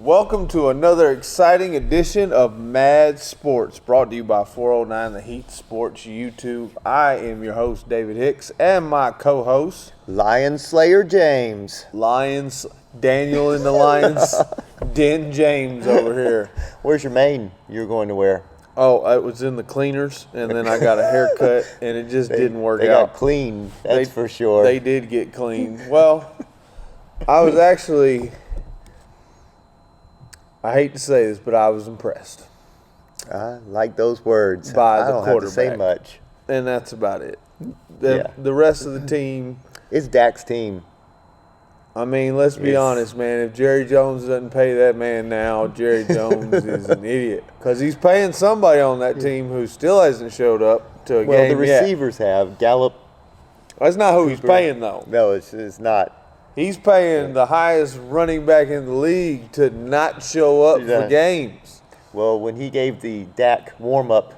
Welcome to another exciting edition of Mad Sports, brought to you by 409 The Heat Sports YouTube. I am your host, David Hicks, and my co-host, Lion Slayer James. Daniel in the Lions, Den James over here. Where's your mane you're going to wear? Oh, it was in the cleaners, and then I got a haircut, and it just didn't work out. They got clean, that's for sure. They did get clean. Well, I was actually... I hate to say this, but I was impressed. I like those words. By I the don't have to quarterback. say much. And that's about it. The rest of the team. It's Dak's team. I mean, let's be honest, man. If Jerry Jones doesn't pay that man now, Jerry Jones is an idiot. Because he's paying somebody on that team who still hasn't showed up to a game Well, the yet. receivers have. Gallup. That's not who he's paying, though. No, it's not. He's paying the highest running back in the league to not show up for games. Well, when he gave the Dak warm-up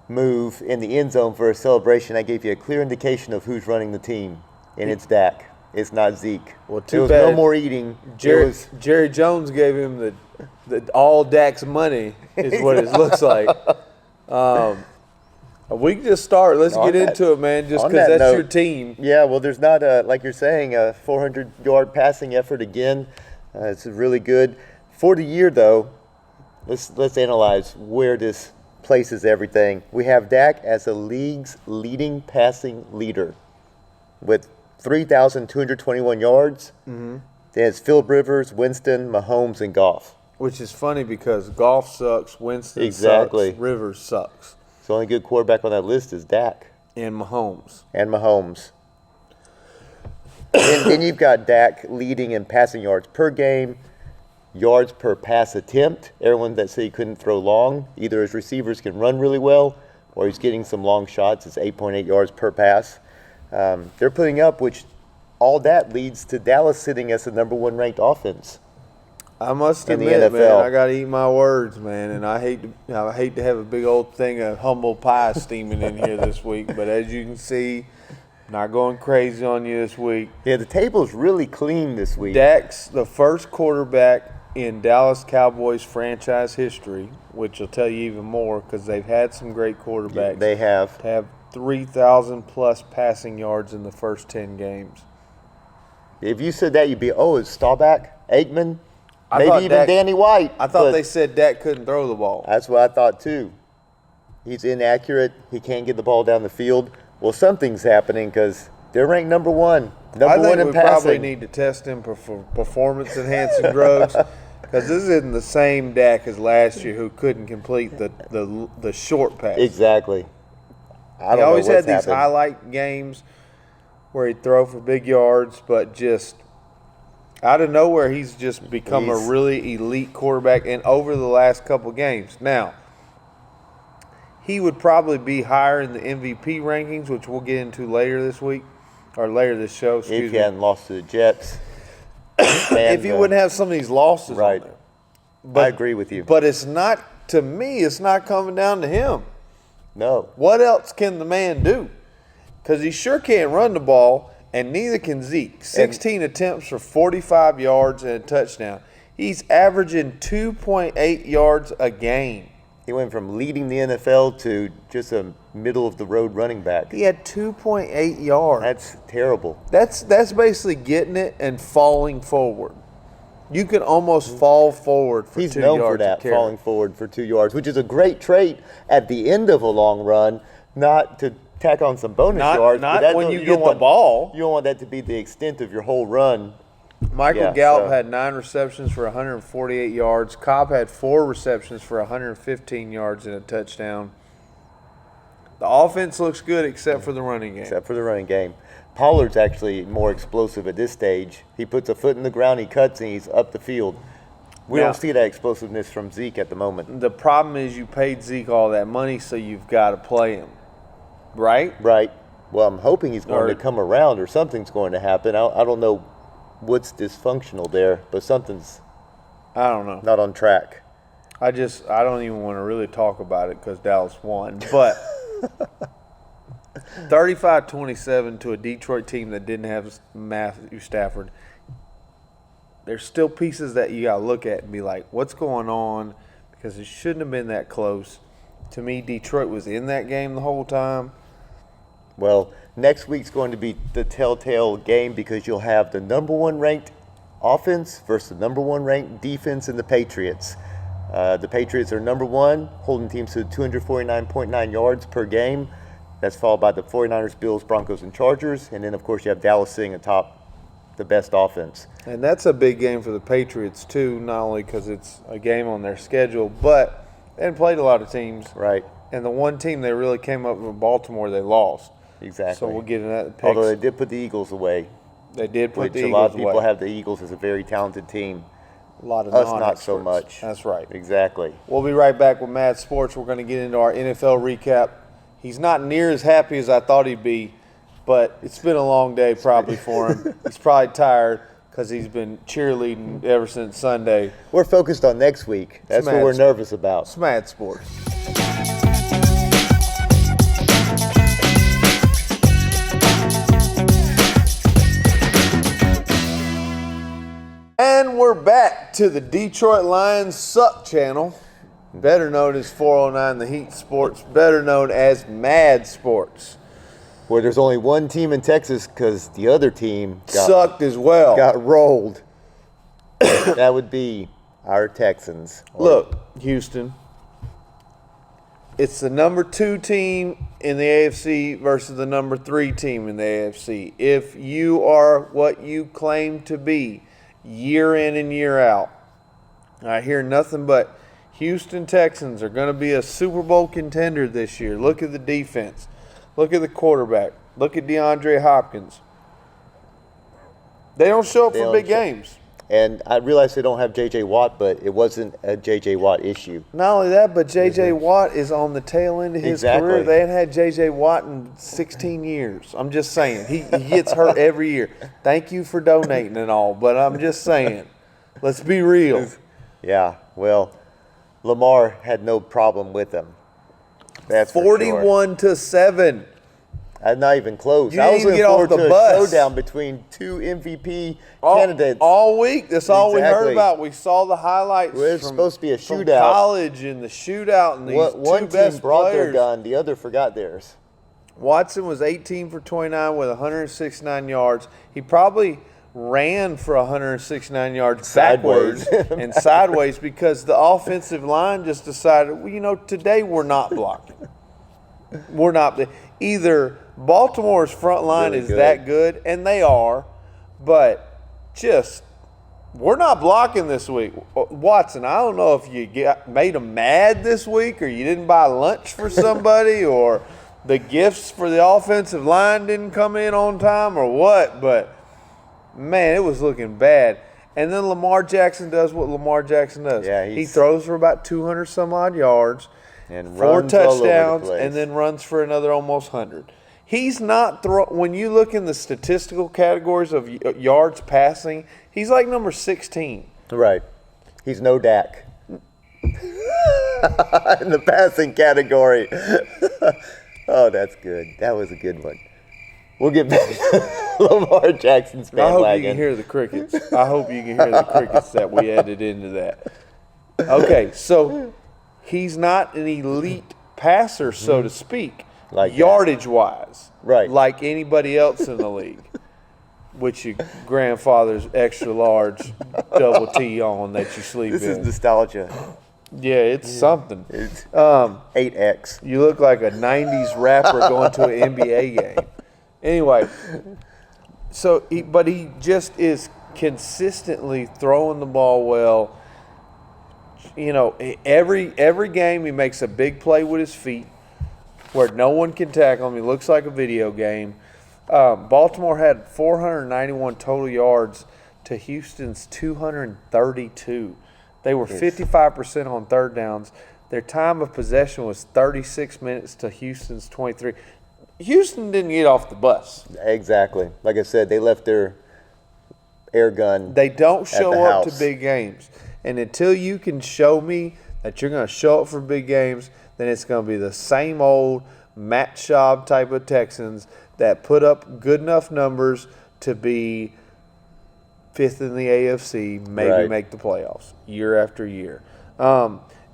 move in the end zone for a celebration, I gave you a clear indication of who's running the team, and it's Dak. It's not Zeke. Well, there was no more eating. Jerry Jones gave him the all Dak's money is what it looks like. We can just start. Let's get into it, man, just because that's your team. Yeah, well, there's not, like you're saying, a 400-yard passing effort again. It's really good. For the year, though, let's analyze where this places everything. We have Dak as the league's leading passing leader with 3,221 yards. Mm-hmm. Then it's Phillip Rivers, Winston, Mahomes, and Goff. Which is funny because Goff sucks, Winston sucks, Rivers sucks. The only good quarterback on that list is Dak. And Mahomes. Then you've got Dak leading in passing yards per game, yards per pass attempt. Everyone that said he couldn't throw long, either his receivers can run really well or he's getting some long shots. It's 8.8 yards per pass. They're putting up, which all that leads to Dallas sitting as the number one ranked offense. I must admit, man, I got to eat my words, man, and I hate to have a big old thing of humble pie steaming in here this week, but as you can see, not going crazy on you this week. Yeah, the table's really clean this week. Dak's the first quarterback in Dallas Cowboys franchise history, which will tell you even more because they've had some great quarterbacks. They have. To have 3,000-plus passing yards in the first 10 games. If you said that, you'd be, it's Staubach, Aikman. Maybe even Danny White. I thought they said Dak couldn't throw the ball. That's what I thought, too. He's inaccurate. He can't get the ball down the field. Well, something's happening because they're ranked number one. Number one in passing. I think we probably need to test him for performance-enhancing drugs because this isn't the same Dak as last year who couldn't complete the short pass. Exactly. He always had these highlight games where he'd throw for big yards, but just – out of nowhere, he's just become a really elite quarterback, and over the last couple games. Now, he would probably be higher in the MVP rankings, which we'll get into later this week, or later this show, excuse me. If he hadn't lost to the Jets. If he wouldn't have some of these losses on there. But, I agree with you. But it's not, to me, it's not coming down to him. No. What else can the man do? Because he sure can't run the ball. And neither can Zeke. 16 attempts for 45 yards and a touchdown. He's averaging 2.8 yards a game. He went from leading the NFL to just a middle-of-the-road running back. He had 2.8 yards. That's terrible. That's basically getting it and falling forward. You can almost fall forward for 2 yards. He's known for that, falling forward for 2 yards, which is a great trait at the end of a long run, not to tack on some bonus yards. Not when you get the ball. You don't want that to be the extent of your whole run. Michael Gallup had 9 receptions for 148 yards. Cobb had 4 receptions for 115 yards and a touchdown. The offense looks good except for the running game. Pollard's actually more explosive at this stage. He puts a foot in the ground, he cuts, and he's up the field. We don't see that explosiveness from Zeke at the moment. The problem is you paid Zeke all that money, so you've got to play him. Right? Right. Well, I'm hoping he's going to come around or something's going to happen. I don't know what's dysfunctional there, but something's not on track. I don't even want to really talk about it because Dallas won. But 35-27 to a Detroit team that didn't have Matthew Stafford. there's still pieces that you got to look at and be like, what's going on? Because it shouldn't have been that close. To me, Detroit was in that game the whole time. Well, next week's going to be the telltale game because you'll have the number 1 ranked offense versus the number 1 ranked defense in the Patriots. The Patriots are number 1, holding teams to 249.9 yards per game. That's followed by the 49ers, Bills, Broncos, and Chargers. And then, of course, you have Dallas sitting atop the best offense. And that's a big game for the Patriots, too, not only because it's a game on their schedule, but they hadn't played a lot of teams. Right. And the one team they really came up with, Baltimore, they lost. Exactly. So we'll get into that picks. Although they did put the Eagles away. They did put the Eagles away. Which a lot of people have the Eagles as a very talented team. A lot of us not so much. That's right. Exactly. We'll be right back with Mad Sports. We're going to get into our NFL recap. He's not near as happy as I thought he'd be, but it's been a long day probably for him. He's probably tired because he's been cheerleading ever since Sunday. We're focused on next week. That's what we're nervous about. It's Mad Sports. And we're back to the Detroit Lions Suck channel, better known as 409 The Heat Sports, better known as Mad Sports. Where there's only one team in Texas because the other team sucked as well. Got rolled. That would be our Texans. Look, Houston, it's the number 2 team in the AFC versus the number 3 team in the AFC. If you are what you claim to be year in and year out, I hear nothing but Houston Texans are going to be a Super Bowl contender this year. Look at the defense. Look at the quarterback. Look at DeAndre Hopkins. They don't show up for big games. And I realize they don't have J.J. Watt, but it wasn't a J.J. Watt issue. Not only that, but J.J. Watt is on the tail end of his career. They hadn't had J.J. Watt in 16 years. I'm just saying. He gets hurt every year. Thank you for donating and all, but I'm just saying. Let's be real. Yeah, well, Lamar had no problem with him. That's 41-7. Not even close. I was looking forward to a showdown between 2 MVP candidates all week. That's all we heard about. We saw the highlights. Well, it's supposed to be a shootout. From college and the shootout and these one two best team brought players. Their gun, the other forgot theirs. Watson was 18 for 29 with 169 yards. He probably ran for 169 yards backwards and sideways because the offensive line just decided, well, today we're not blocking. We're not. Either Baltimore's front line is that good, and they are, but just we're not blocking this week. Watson, I don't know if you made them mad this week or you didn't buy lunch for somebody or the gifts for the offensive line didn't come in on time or what, but, man, it was looking bad. And then Lamar Jackson does what Lamar Jackson does. Yeah, he throws for about 200-some-odd yards. And 4 touchdowns, and then runs for another almost 100. He's not when you look in the statistical categories of yards passing, he's like number 16. Right. He's no Dak. In the passing category. Oh, that's good. That was a good one. We'll get back to Lamar Jackson's bandwagon. I hope you can hear the crickets. That we added into that. Okay, so he's not an elite passer, so to speak, like yardage-wise, right? Like anybody else in the league, which your grandfather's extra large double T on that you sleep in. This is nostalgia. Yeah, it's something. It's 8X. You look like a 90s rapper going to an NBA game. Anyway, but he just is consistently throwing the ball well. Every game he makes a big play with his feet where no one can tackle him. He looks like a video game. Baltimore had 491 total yards to Houston's 232. They were 55% on third downs. Their time of possession was 36 minutes to Houston's 23. Houston didn't get off the bus. Exactly. Like I said, they left their air gun. They don't show up to big games. And until you can show me that you're going to show up for big games, then it's going to be the same old Matt Schaub type of Texans that put up good enough numbers to be fifth in the AFC, maybe make the playoffs year after year.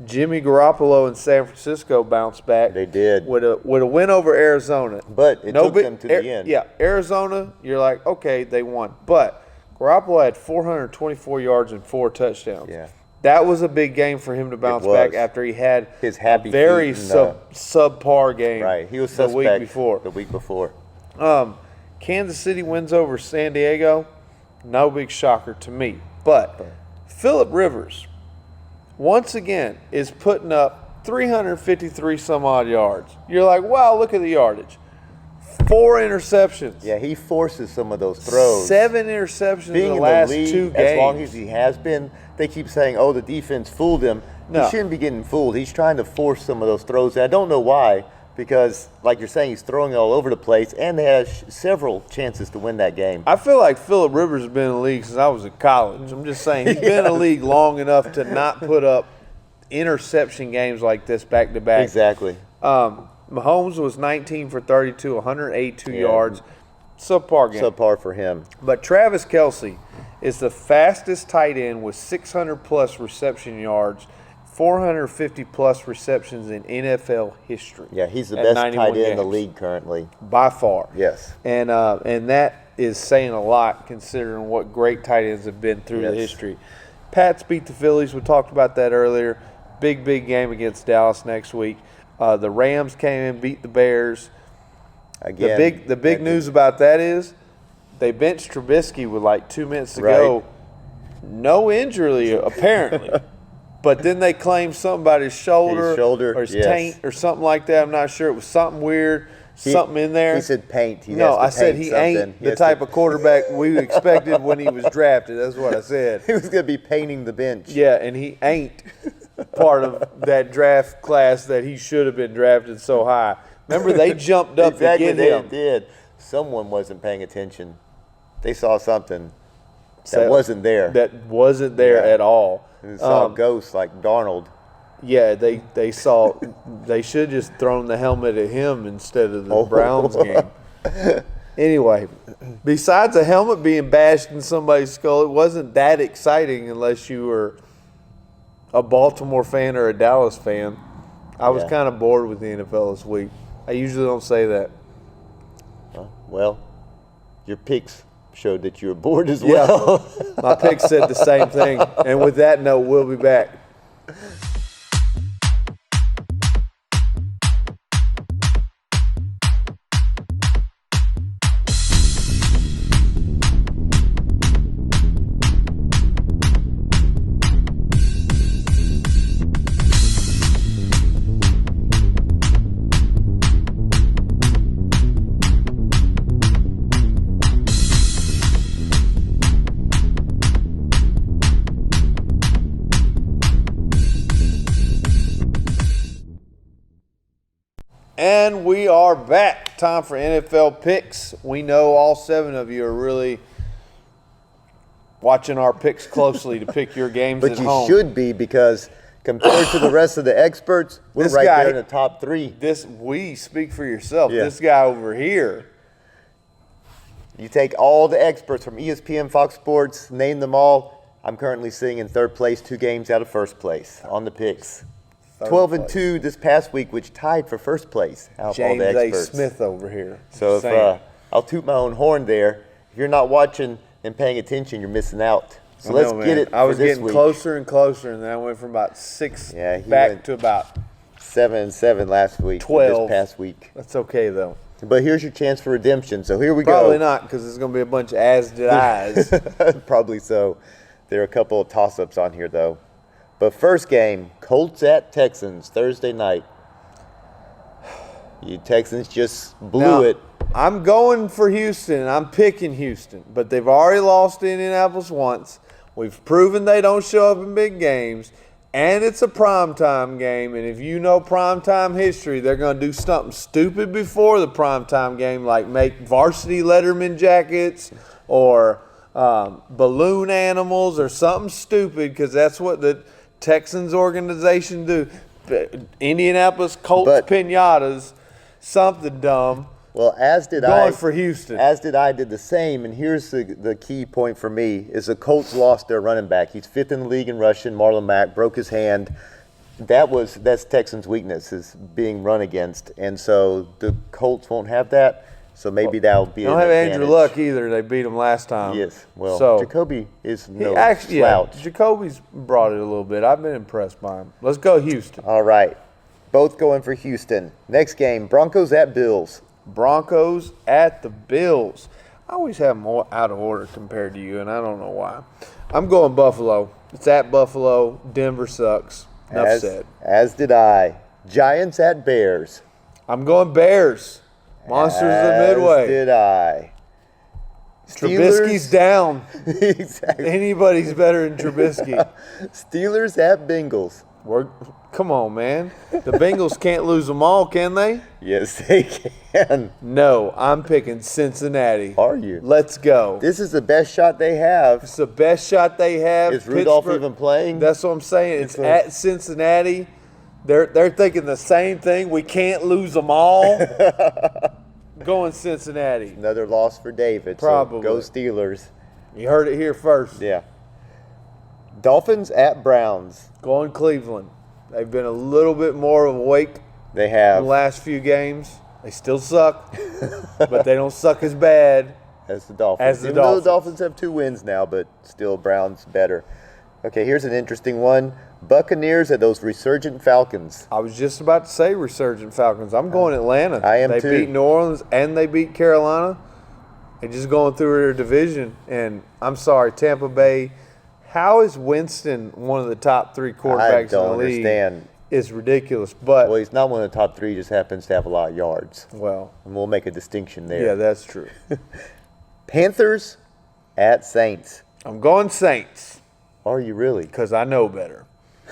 Jimmy Garoppolo in San Francisco bounced back. They did. With a win over Arizona. But it took them to the end. Yeah, Arizona, you're like, okay, they won. But Garoppolo had 424 yards and 4 touchdowns. Yeah. That was a big game for him to bounce back after he had his happy very subpar game. Right, he was the week before. The week before. Kansas City wins over San Diego. No big shocker to me. But Phillip Rivers, once again, is putting up 353 some odd yards. You're like, wow, look at the yardage. 4 interceptions. Yeah, he forces some of those throws. 7 interceptions in the last 2 games. As long as he has been, they keep saying, oh, the defense fooled him. No. He shouldn't be getting fooled. He's trying to force some of those throws. And I don't know why, because, like you're saying, he's throwing it all over the place, and they had several chances to win that game. I feel like Phillip Rivers has been in the league since I was in college. I'm just saying, he's been in the league long enough to not put up interception games like this back-to-back. Exactly. Mahomes was 19 for 32, 182 yards. Subpar game. Subpar for him. But Travis Kelce is the fastest tight end with 600-plus reception yards, 450-plus receptions in NFL history. Yeah, he's the best tight end in the league currently. By far. Yes. And that is saying a lot considering what great tight ends have been through the history. Pats beat the Phillies. We talked about that earlier. Big game against Dallas next week. The Rams came in, beat the Bears. Again, the big news about that is they benched Trubisky with like 2 minutes to go. No injury, apparently. But then they claimed something about his shoulder or his taint or something like that. I'm not sure. It was something weird, something in there. He said paint. I said he ain't the type of quarterback we expected when he was drafted. That's what I said. He was going to be painting the bench. Yeah, and he ain't part of that draft class that he should have been drafted so high. Remember, they jumped up to get him. They did. Someone wasn't paying attention. They saw something that wasn't there. That wasn't there at all. They saw ghosts like Darnold. Yeah, they saw. They should just thrown the helmet at him instead of the Browns game. Anyway, besides a helmet being bashed in somebody's skull, it wasn't that exciting unless you were a Baltimore fan or a Dallas fan. I was kind of bored with the NFL this week. I usually don't say that. Well, your picks showed that you were bored as well. Yeah, my picks said the same thing. And with that note, we'll be back. And we are back. Time for NFL picks. We know all 7 of you are really watching our picks closely to pick your games at home. But you should be, because compared to the rest of the experts, we're right there in the top 3. Speak for yourself. Yeah. This guy over here. You take all the experts from ESPN, Fox Sports, name them all. I'm currently sitting in 3rd place, 2 games out of 1st place on the picks. 12-2 this past week, which tied for 1st place out of all the experts. James A. Smith over here. So if I'll toot my own horn there. If you're not watching and paying attention, you're missing out. So let's get it. I was getting closer and closer, and then I went from about 6 back to about 7-7 last week. 12 this past week. That's okay though. But here's your chance for redemption. So here we go. Probably not, because there's going to be a bunch of as did I's. Probably so. There are a couple of toss-ups on here though. But first game, Colts at Texans, Thursday night. You Texans just blew it. I'm going for Houston, and I'm picking Houston. But they've already lost to Indianapolis once. We've proven they don't show up in big games. And it's a primetime game. And if you know primetime history, they're going to do something stupid before the primetime game, like make varsity Letterman jackets or balloon animals or something stupid, because that's what the Texans organization do. Indianapolis Colts piñatas, something dumb. Well, as did Going for Houston. As did I. Did the same. And here's the key point for me is the Colts lost their running back. He's 5th in the league in rushing. Marlon Mack broke his hand. That's Texans' weakness is being run against, and so the Colts won't have that. So maybe that'll be. They don't have Andrew Luck either. They beat him last time. Yes. Well, Jacoby is no slouch. Yeah, Jacoby's brought it a little bit. I've been impressed by him. Let's go Houston. All right. Both going for Houston. Next game, Broncos at Bills. Broncos at the Bills. I always have them all out of order compared to you, and I don't know why. I'm going Buffalo. It's at Buffalo. Denver sucks. Enough said. As did I. Giants at Bears. I'm going Bears. Monsters of the Midway. As did I. Trubisky's down. Exactly. Anybody's better than Trubisky. Steelers at Bengals. Come on, man. The Bengals can't lose them all, can they? Yes, they can. No, I'm picking Cincinnati. Are you? Let's go. This is the best shot they have. It's the best shot they have. Is Rudolph even playing? That's what I'm saying. It's at Cincinnati. They're thinking the same thing. We can't lose them all. Going Cincinnati. Another loss for David. Probably. So go Steelers. You heard it here first. Yeah. Dolphins at Browns. Going Cleveland. They've been a little bit more awake. They have. In the last few games. They still suck, but they don't suck as bad as the Dolphins. Even though the Dolphins have 2 wins now, but still Browns better. Okay, here's an interesting one. Buccaneers at those resurgent Falcons. I was just about to say resurgent Falcons. I'm going Atlanta. I am too. They beat New Orleans and they beat Carolina. They're just going through their division. And I'm sorry, Tampa Bay. How is Winston one of the top 3 quarterbacks in the league? I don't understand. It's ridiculous. But well, he's not one of the top 3. He just happens to have a lot of yards. Well. And we'll make a distinction there. Yeah, that's true. Panthers at Saints. I'm going Saints. Are you really? Because I know better.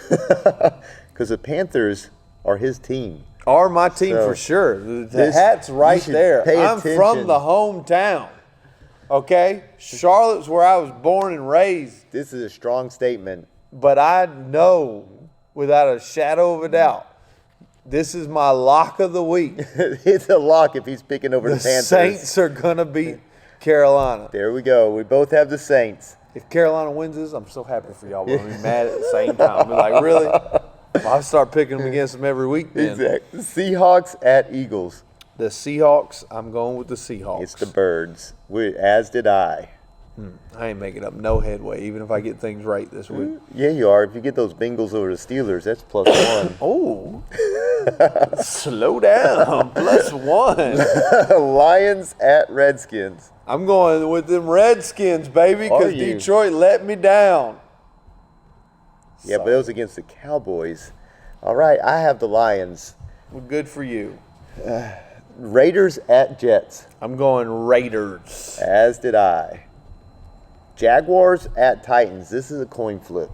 Because the Panthers are his team. Are my team for sure. The hat's right there. I'm from the hometown. Okay? Charlotte's where I was born and raised. This is a strong statement. But I know without a shadow of a doubt, this is my lock of the week. It's a lock if he's picking over the Panthers. The Saints are going to beat Carolina. There we go. We both have the Saints. If Carolina wins this, I'm so happy for y'all, but I'm mad at the same time. I'll be like, really? Well, I'll start picking them against them every week then. Exactly. Seahawks at Eagles. The Seahawks, I'm going with the Seahawks. It's the Birds, as did I. I ain't making up no headway, even if I get things right this week. Yeah, you are. If you get those Bengals over the Steelers, that's +1. Oh, slow down. +1. Lions at Redskins. I'm going with them Redskins, baby, because Detroit let me down. Yeah, but it was against the Cowboys. All right, I have the Lions. Well, good for you. Raiders at Jets. I'm going Raiders. As did I. Jaguars at Titans. This is a coin flip.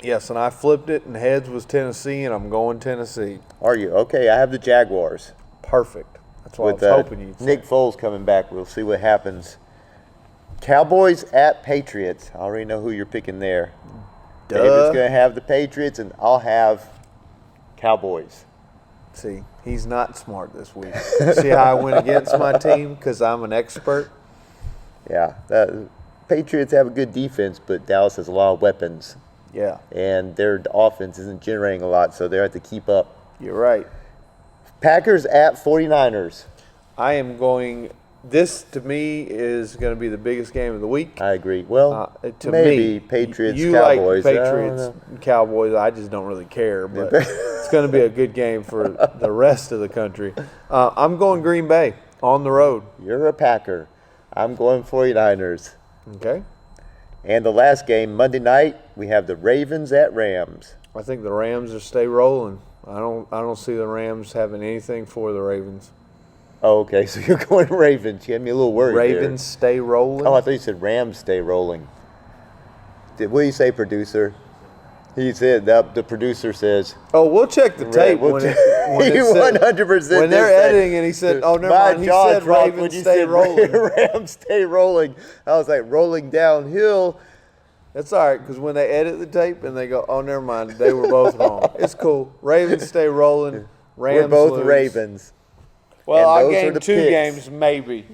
Yes, and I flipped it, and heads was Tennessee, and I'm going Tennessee. Are you? Okay, I have the Jaguars. Perfect. That's what I was hoping you'd say. Nick Foles coming back. We'll see what happens. Cowboys at Patriots. I already know who you're picking there. Duh. David's going to have the Patriots, and I'll have Cowboys. See, he's not smart this week. See how I went against my team because I'm an expert? Yeah. Patriots have a good defense, but Dallas has a lot of weapons. Yeah. And their offense isn't generating a lot, so they have to keep up. You're right. Packers at 49ers. I am going – this, to me, is going to be the biggest game of the week. I agree. Well, maybe Patriots, you Cowboys. Like Patriots, Cowboys. I just don't really care, but it's going to be a good game for the rest of the country. I'm going Green Bay on the road. You're a Packer. I'm going 49ers. Okay. And the last game, Monday night, we have the Ravens at Rams. I think the Rams will stay rolling. I don't see the Rams having anything for the Ravens. Oh, okay. So you're going Ravens. You had me a little worried Ravens stay rolling? Oh, I thought you said Rams stay rolling. What do you say, producer? He said the producer says. Oh, we'll check the tape when it 100%. When they're editing, and he said, "Oh, never mind." He said, "Ravens stay rolling." Rams stay rolling. I was like, rolling downhill. That's all right, because when they edit the tape and they go, "Oh, never mind," they were both wrong. It's cool. Ravens stay rolling. Rams We're both lose. Ravens. Well, I gained 2 games, maybe.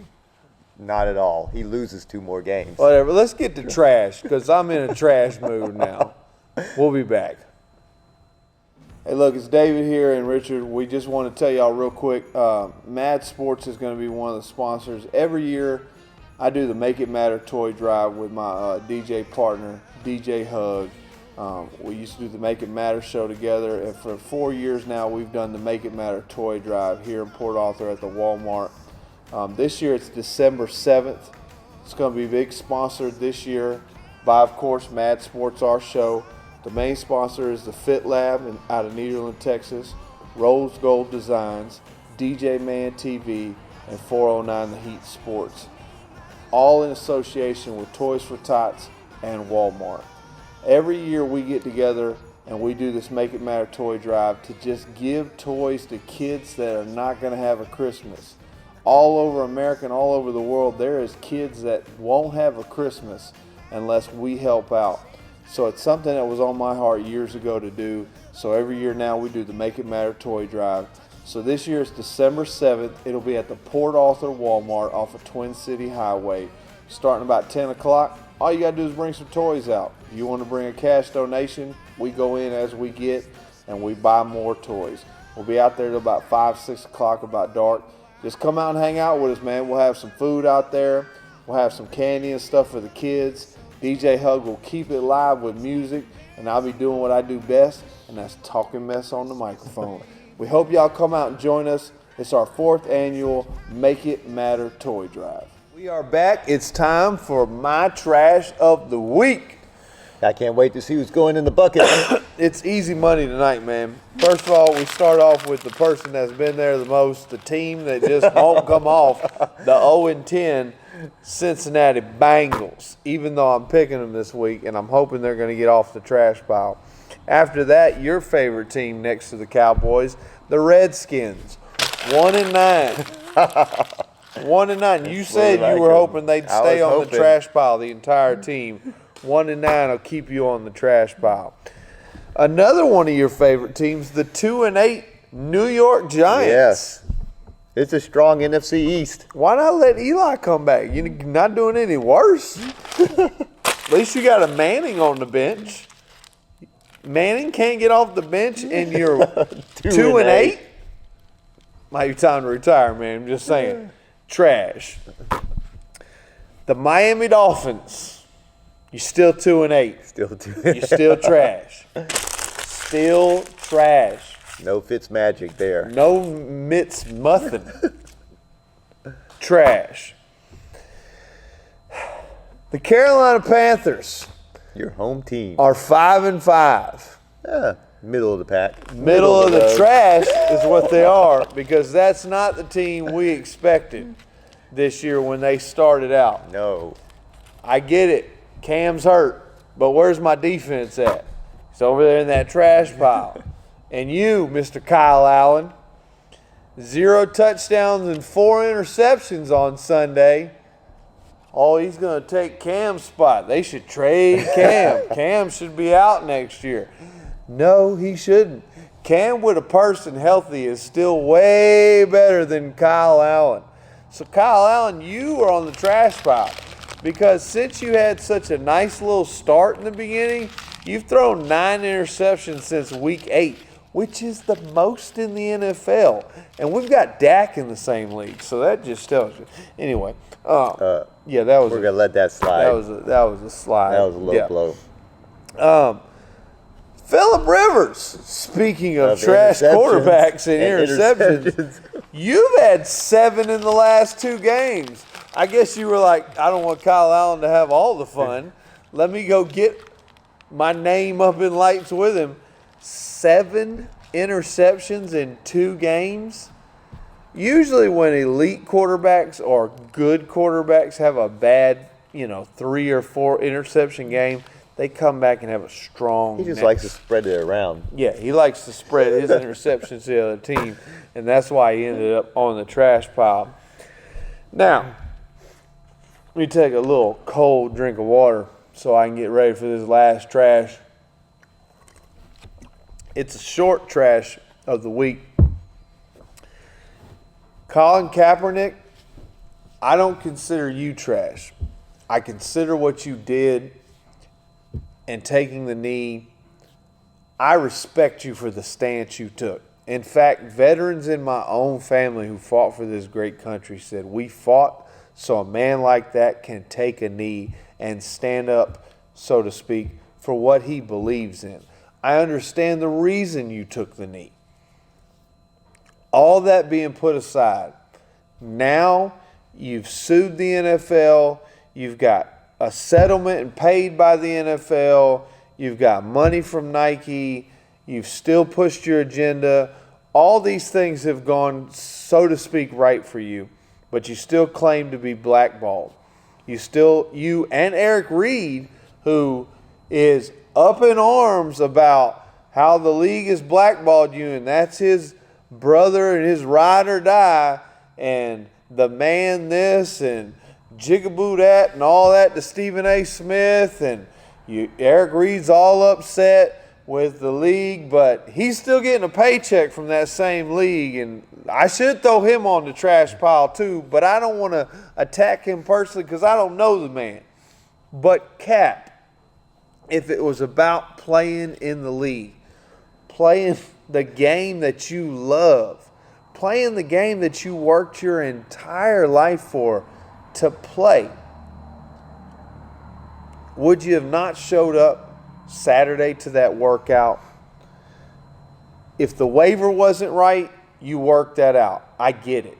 Not at all. He loses 2 more games. Whatever. Let's get to trash because I'm in a trash mood now. We'll be back. Hey, look, it's David here and Richard. We just want to tell y'all real quick, Mad Sports is going to be one of the sponsors. Every year, I do the Make It Matter toy drive with my DJ partner, DJ Hug. We used to do the Make It Matter show together, and for 4 years now, we've done the Make It Matter toy drive here in Port Arthur at the Walmart. This year, it's December 7th. It's going to be a big sponsor this year by, of course, Mad Sports, our show. The main sponsor is the Fit Lab out of Nederland, Texas, Rose Gold Designs, DJ Man TV, and 409 The Heat Sports. All in association with Toys for Tots and Walmart. Every year we get together and we do this Make It Matter toy drive to just give toys to kids that are not going to have a Christmas. All over America and all over the world, there is kids that won't have a Christmas unless we help out. So it's something that was on my heart years ago to do. So every year now we do the Make It Matter toy drive. So this year it's December 7th. It'll be at the Port Arthur Walmart off of Twin City Highway. Starting about 10 o'clock. All you got to do is bring some toys out. If you want to bring a cash donation, we go in as we get and we buy more toys. We'll be out there till about 5, 6 o'clock, about dark. Just come out and hang out with us, man. We'll have some food out there. We'll have some candy and stuff for the kids. DJ Hug will keep it live with music, and I'll be doing what I do best, and that's talking mess on the microphone. We hope y'all come out and join us. It's our 4th annual Make It Matter toy drive. We are back. It's time for my trash of the week. I can't wait to see who's going in the bucket. It's easy money tonight, man. First of all, we start off with the person that's been there the most, the team that just won't come off, the 0-10 Cincinnati Bengals, even though I'm picking them this week, and I'm hoping they're going to get off the trash pile. After that, your favorite team next to the Cowboys, the Redskins, 1-9. 1-9. You said you were hoping they'd stay on the trash pile, the entire team. 1-9 will keep you on the trash pile. Another one of your favorite teams, the 2-8 New York Giants. Yes. It's a strong NFC East. Why not let Eli come back? You're not doing any worse. At least you got a Manning on the bench. Manning can't get off the bench and you're 2-8? Might be time to retire, man. I'm just saying. Trash. The Miami Dolphins. You're still 2-8. Still 2-8. You're still trash. Still trash. No Fitz magic there. No Mitts muffin. Trash. The Carolina Panthers. Your home team. Are 5-5. Middle of the pack. Middle of the trash is what they are, because that's not the team we expected this year when they started out. No. I get it. Cam's hurt, but where's my defense at? It's over there in that trash pile. And you, Mr. Kyle Allen, 0 touchdowns and 4 interceptions on Sunday. Oh, he's going to take Cam's spot. They should trade Cam. Cam should be out next year. No, he shouldn't. Cam with a person healthy is still way better than Kyle Allen. So, Kyle Allen, you are on the trash pile. Because since you had such a nice little start in the beginning, you've thrown 9 interceptions since week 8, which is the most in the NFL. And we've got Dak in the same league, so that just tells you. Anyway, yeah, that was. We're gonna let that slide. That was a slide. That was a low blow. Phillip Rivers. Speaking of trash quarterbacks and interceptions, you've had 7 in the last 2 games. I guess you were like, I don't want Kyle Allen to have all the fun. Let me go get my name up in lights with him. 7 interceptions in 2 games. Usually when elite quarterbacks or good quarterbacks have a bad, 3 or 4 interception game, they come back and have a strong He just likes to spread it around. Yeah, he likes to spread his interceptions to the other team, and that's why he ended up on the trash pile. Now, let me take a little cold drink of water so I can get ready for this last trash. It's a short trash of the week. Colin Kaepernick, I don't consider you trash. I consider what you did and taking the knee. I respect you for the stance you took. In fact, veterans in my own family who fought for this great country said, we fought so a man like that can take a knee and stand up, so to speak, for what he believes in. I understand the reason you took the knee. All that being put aside, now you've sued the NFL, you've got a settlement and paid by the NFL, you've got money from Nike, you've still pushed your agenda. All these things have gone, so to speak, right for you, but you still claim to be blackballed. You and Eric Reed, who is up in arms about how the league has blackballed you, and that's his brother and his ride or die, and the man this and jigaboo that and all that to Stephen A. Smith, and Eric Reed's all upset with the league, but he's still getting a paycheck from that same league, and I should throw him on the trash pile too, but I don't want to attack him personally because I don't know the man. But Cap, if it was about playing in the league, playing the game that you love, playing the game that you worked your entire life for to play, would you have not showed up Saturday to that workout? If the waiver wasn't right, you worked that out. I get it.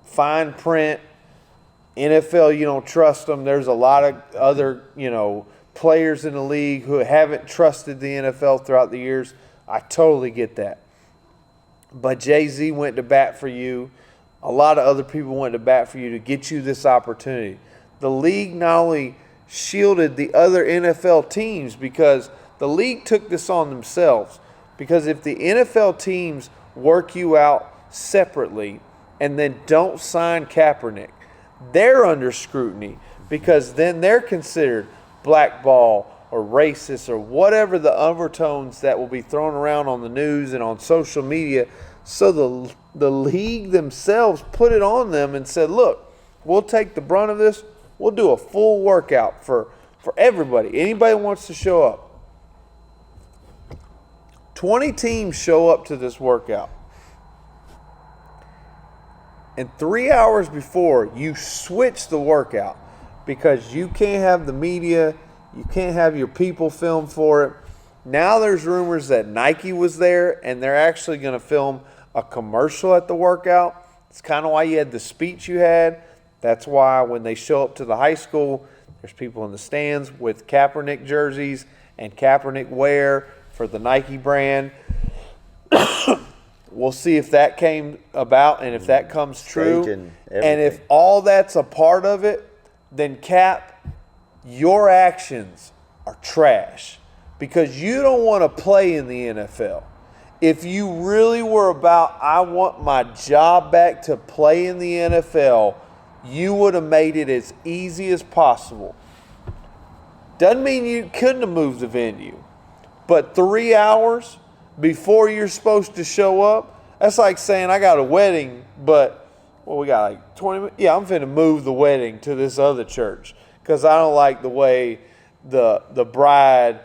Fine print. NFL, you don't trust them. There's a lot of other, players in the league who haven't trusted the NFL throughout the years. I totally get that. But Jay-Z went to bat for you. A lot of other people went to bat for you to get you this opportunity. The league not only shielded the other NFL teams because the league took this on themselves. Because if the NFL teams work you out separately and then don't sign Kaepernick, they're under scrutiny because then they're considered blackball or racist or whatever the overtones that will be thrown around on the news and on social media. So the league themselves put it on them and said, look, we'll take the brunt of this. We'll do a full workout for everybody. Anybody wants to show up. 20 teams show up to this workout. And 3 hours before, you switch the workout because you can't have the media, you can't have your people film for it. Now there's rumors that Nike was there and they're actually going to film a commercial at the workout. It's kind of why you had the speech you had. That's why when they show up to the high school, there's people in the stands with Kaepernick jerseys and Kaepernick wear for the Nike brand. We'll see if that came about and if that comes true. And if all that's a part of it, then Cap, your actions are trash because you don't want to play in the NFL. If you really were about, I want my job back to play in the NFL, you would have made it as easy as possible. Doesn't mean you couldn't have moved the venue. But 3 hours before you're supposed to show up, that's like saying I got a wedding, but, we got like 20 minutes. Yeah, I'm finna move the wedding to this other church because I don't like the way the bride,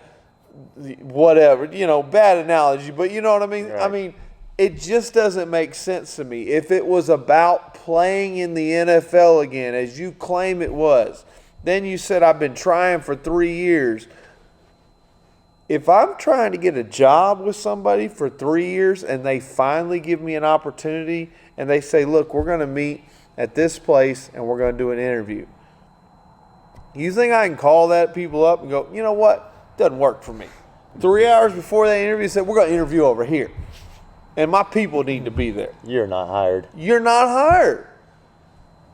whatever, bad analogy, but you know what I mean? Right. I mean, it just doesn't make sense to me. If it was about playing in the NFL again, as you claim it was, then you said, I've been trying for 3 years. If I'm trying to get a job with somebody for 3 years and they finally give me an opportunity and they say, look, we're going to meet at this place and we're going to do an interview. You think I can call that people up and go, you know what? Doesn't work for me. 3 hours before that interview, said, we're going to interview over here. And my people need to be there. You're not hired. You're not hired.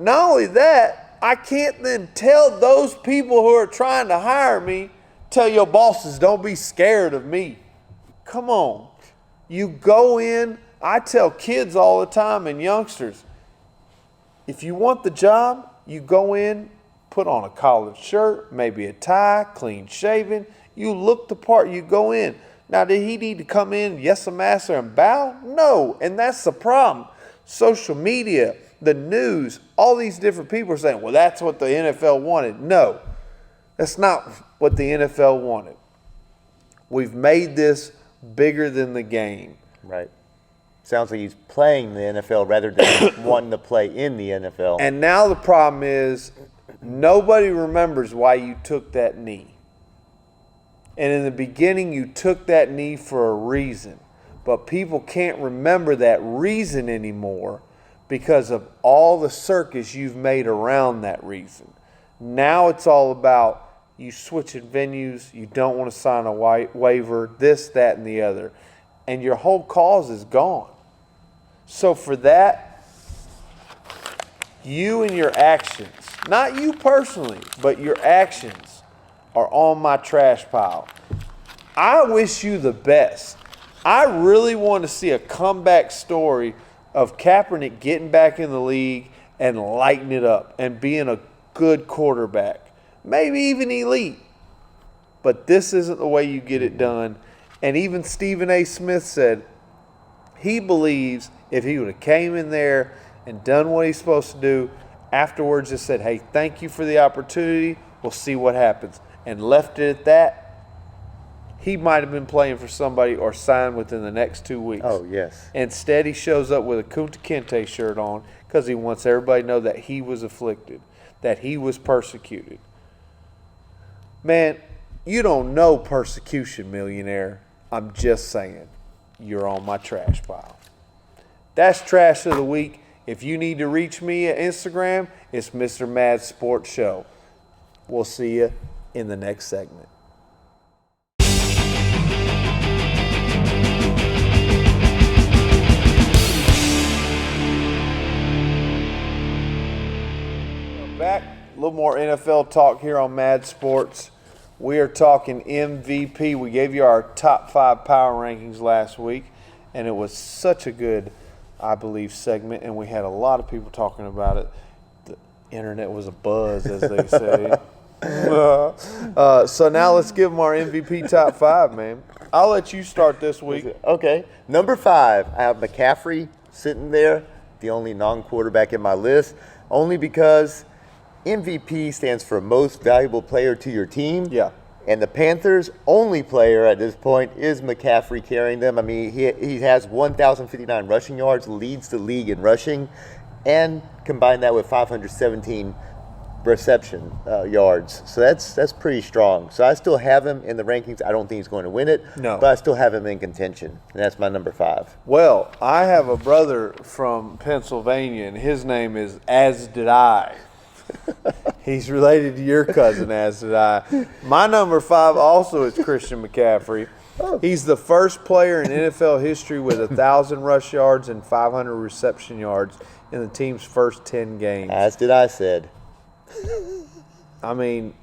Not only that, I can't then tell those people who are trying to hire me, tell your bosses, don't be scared of me. Come on. You go in, I tell kids all the time and youngsters, if you want the job, you go in, put on a collared shirt, maybe a tie, clean shaven. You look the part, you go in. Now, did he need to come in, yes, a master, and bow? No, and that's the problem. Social media the news, all these different people are saying, well, that's what the NFL wanted. No, that's not what the NFL wanted. We've made this bigger than the game. Right. Sounds like he's playing the NFL rather than wanting to play in the NFL. And now the problem is nobody remembers why you took that knee. And in the beginning, you took that knee for a reason. But people can't remember that reason anymore because of all the circus you've made around that reason. Now it's all about you switching venues, you don't want to sign a waiver, this, that, and the other. And your whole cause is gone. So for that, you and your actions, not you personally, but your actions are on my trash pile. I wish you the best. I really want to see a comeback story of Kaepernick getting back in the league and lighting it up and being a good quarterback. Maybe even elite. But this isn't the way you get it done. And even Stephen A. Smith said he believes if he would have came in there and done what he's supposed to do, afterwards just said, hey, thank you for the opportunity. We'll see what happens. And left it at that, he might have been playing for somebody or signed within the next 2 weeks. Oh, yes. Instead, he shows up with a Kunta Kinte shirt on because he wants everybody to know that he was afflicted, that he was persecuted. Man, you don't know persecution, millionaire. I'm just saying, you're on my trash pile. That's Trash of the Week. If you need to reach me at Instagram, it's Mr. Mad Sports Show. We'll see you in the next segment. Back, a little more NFL talk here on Mad Sports. We are talking MVP. We gave you our top 5 power rankings last week, and it was such a good, I believe, segment, and we had a lot of people talking about it. The internet was abuzz, as they say. So now let's give them our MVP top 5, man. I'll let you start this week. Okay. Number 5, I have McCaffrey sitting there, the only non-quarterback in my list, only because MVP stands for most valuable player to your team. Yeah. And the Panthers' only player at this point is McCaffrey carrying them. I mean, he has 1,059 rushing yards, leads the league in rushing, and combine that with 517 reception yards. So that's pretty strong. So I still have him in the rankings. I don't think he's going to win it, no, but I still have him in contention, and that's my number 5. Well, I have a brother from Pennsylvania, and his name is As Did I. He's related to your cousin, as did I. My number 5 also is Christian McCaffrey. He's the first player in NFL history with 1,000 rush yards and 500 reception yards in the team's first 10 games. As did I said. I mean,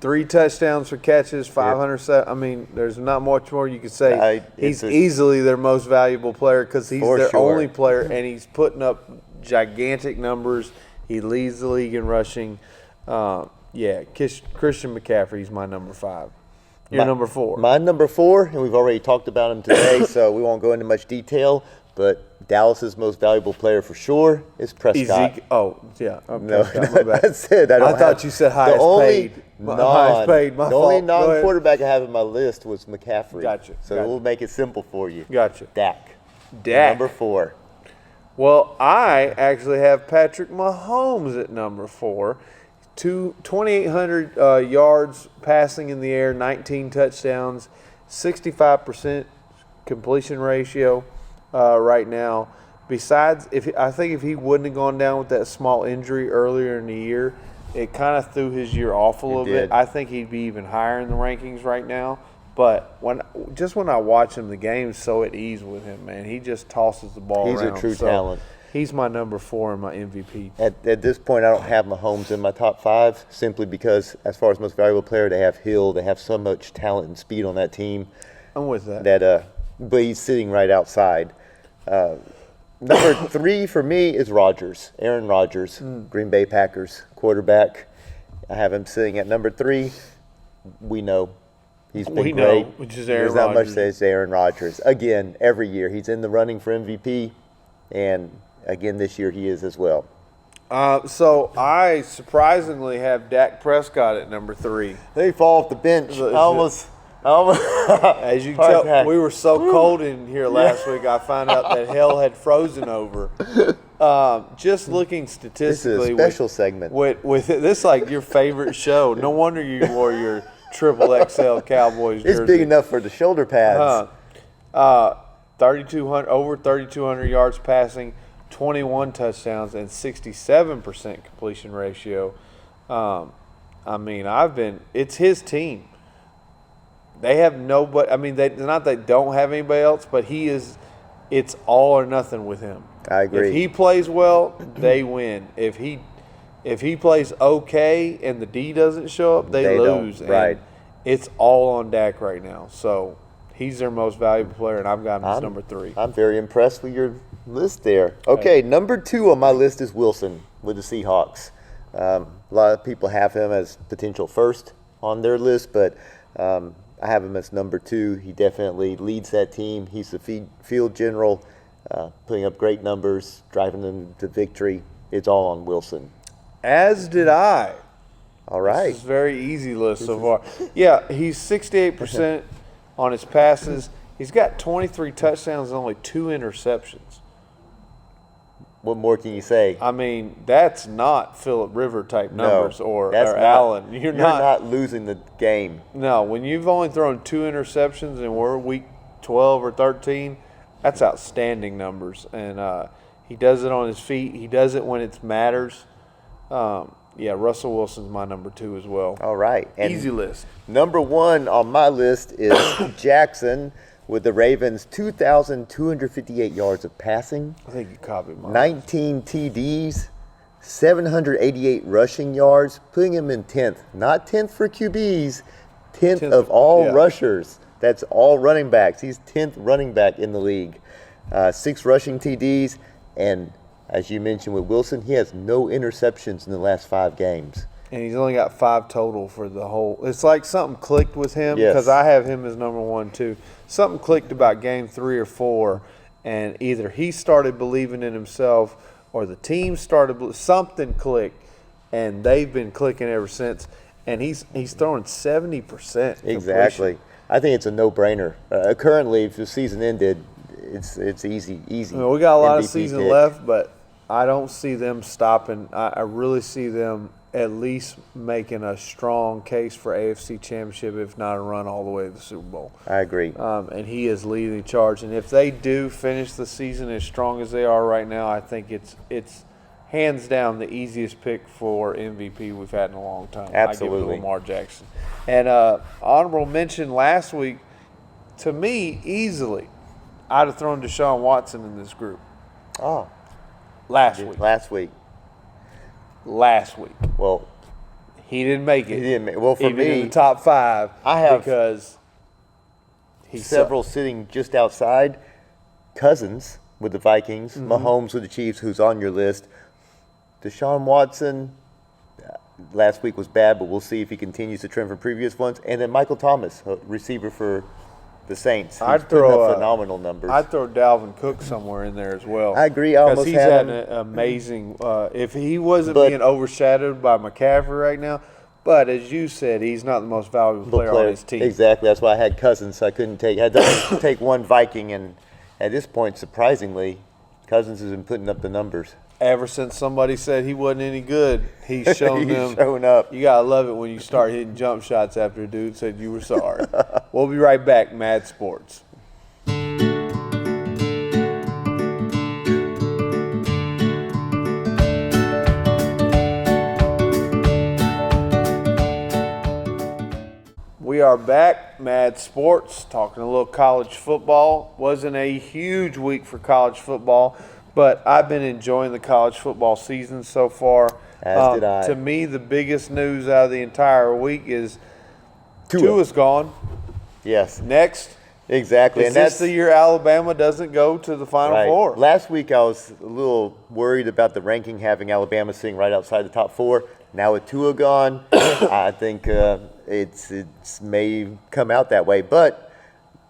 3 touchdowns for catches, 500. I mean, there's not much more you could say. He's easily their most valuable player because he's their only player, and he's putting up gigantic numbers. He leads the league in rushing. Christian McCaffrey's my number 5. Your number 4. My number 4, and we've already talked about him today, so we won't go into much detail, but Dallas's most valuable player for sure is Prescott. Okay, no, that's it. I thought you said highest paid. Highest paid. The only non-quarterback I have in my list was McCaffrey. Gotcha. So we'll make it simple for you. Gotcha. Dak. Number 4. Well, I actually have Patrick Mahomes at number 4. 2,800 yards passing in the air, 19 touchdowns, 65% completion ratio right now. Besides, I think if he wouldn't have gone down with that small injury earlier in the year, it kind of threw his year off a little bit. I think he'd be even higher in the rankings right now. But when I watch him, the game's so at ease with him, man. He just tosses the ball around. He's a true talent. He's my number 4 in my MVP. At this point, I don't have Mahomes in my top 5 simply because, as far as most valuable player, they have Hill. They have so much talent and speed on that team. I'm with that. But he's sitting right outside. Number 3 for me is Rodgers, Aaron Rodgers, Green Bay Packers quarterback. I have him sitting at number 3. We know. He's been great. Which is Aaron There's not much to say. It's Aaron Rodgers. Again, every year he's in the running for MVP, and again this year he is as well. So I surprisingly have Dak Prescott at number 3. They fall off the bench. Almost. As you can tell, we were so cold in here last week. I found out that hell had frozen over. Just looking statistically, this is a special segment. With this, like your favorite show. No wonder you wore your triple XL Cowboys jersey. It's big enough for the shoulder pads. 3,200 over 3,200 yards passing, 21 touchdowns, and 67% completion ratio. I mean, it's his team. They have nobody. I mean, they don't have anybody else, but it's all or nothing with him. I agree. If he plays well, they win. If he plays okay and the D doesn't show up, they lose. Right. And it's all on Dak right now. So he's their most valuable player, and I've got him as number 3. I'm very impressed with your list there. Okay, number 2 on my list is Wilson with the Seahawks. A lot of people have him as potential first on their list, but I have him as number 2. He definitely leads that team. He's the field general, putting up great numbers, driving them to victory. It's all on Wilson. As did I. All right. This is a very easy list so far. Yeah, he's 68% on his passes. He's got 23 touchdowns and only 2 interceptions. What more can you say? I mean, that's not Phillip River type numbers or Allen. You're not losing the game. No, when you've only thrown 2 interceptions and we're week 12 or 13, that's outstanding numbers. And he does it on his feet. He does it when it matters. Russell Wilson's my number 2 as well. All right. And easy list. Number 1 on my list is Jackson with the Ravens, 2,258 yards of passing. I think you copied mine. 19 TDs, 788 rushing yards, putting him in 10th. Not 10th for QBs, 10th of all rushers. That's all running backs. He's 10th running back in the league. 6 rushing TDs, and as you mentioned with Wilson, he has no interceptions in the last 5 games. And he's only got 5 total for the whole. It's like something clicked with him because I have him as number 1 too. Something clicked about game 3 or 4, and either he started believing in himself or the team started. Something clicked, and they've been clicking ever since. And he's throwing 70%. Exactly. I think it's a no-brainer. Currently, if the season ended, it's easy. Well, we got a lot of season left, but I don't see them stopping. I really see them at least making a strong case for AFC Championship, if not a run all the way to the Super Bowl. I agree. And he is leading the charge. And if they do finish the season as strong as they are right now, I think it's hands down the easiest pick for MVP we've had in a long time. Absolutely. I give it to Lamar Jackson. And honorable mention last week, to me, easily, I'd have thrown Deshaun Watson in this group. Oh. Last week. Well, he didn't make it. He didn't make. Well, for even me, in the top 5, I have because he's several sitting just outside. Cousins with the Vikings, Mahomes with the Chiefs, who's on your list. Deshaun Watson last week was bad, but we'll see if he continues to trend from previous ones. And then Michael Thomas, a receiver for the Saints. I'd throw phenomenal numbers. I'd throw Dalvin Cook somewhere in there as well. I agree. I almost he's had an amazing. If he wasn't being overshadowed by McCaffrey right now, but as you said, he's not the most valuable player on his team. Exactly. That's why I had Cousins. So I couldn't take. I had to take one Viking, and at this point, surprisingly, Cousins has been putting up the numbers. Ever since somebody said he wasn't any good, he's shown them. Showing up. You gotta love it when you start hitting jump shots after a dude said you were sorry. We'll be right back, Mad Sports. We are back, Mad Sports, talking a little college football. Wasn't a huge week for college football, but I've been enjoying the college football season so far. As did I. To me, the biggest news out of the entire week is Tua's gone. Yes. Next. Exactly. Is this the year Alabama doesn't go to the Final Four? Last week I was a little worried about the ranking having Alabama sitting right outside the top 4. Now with Tua gone, I think it's may come out that way. But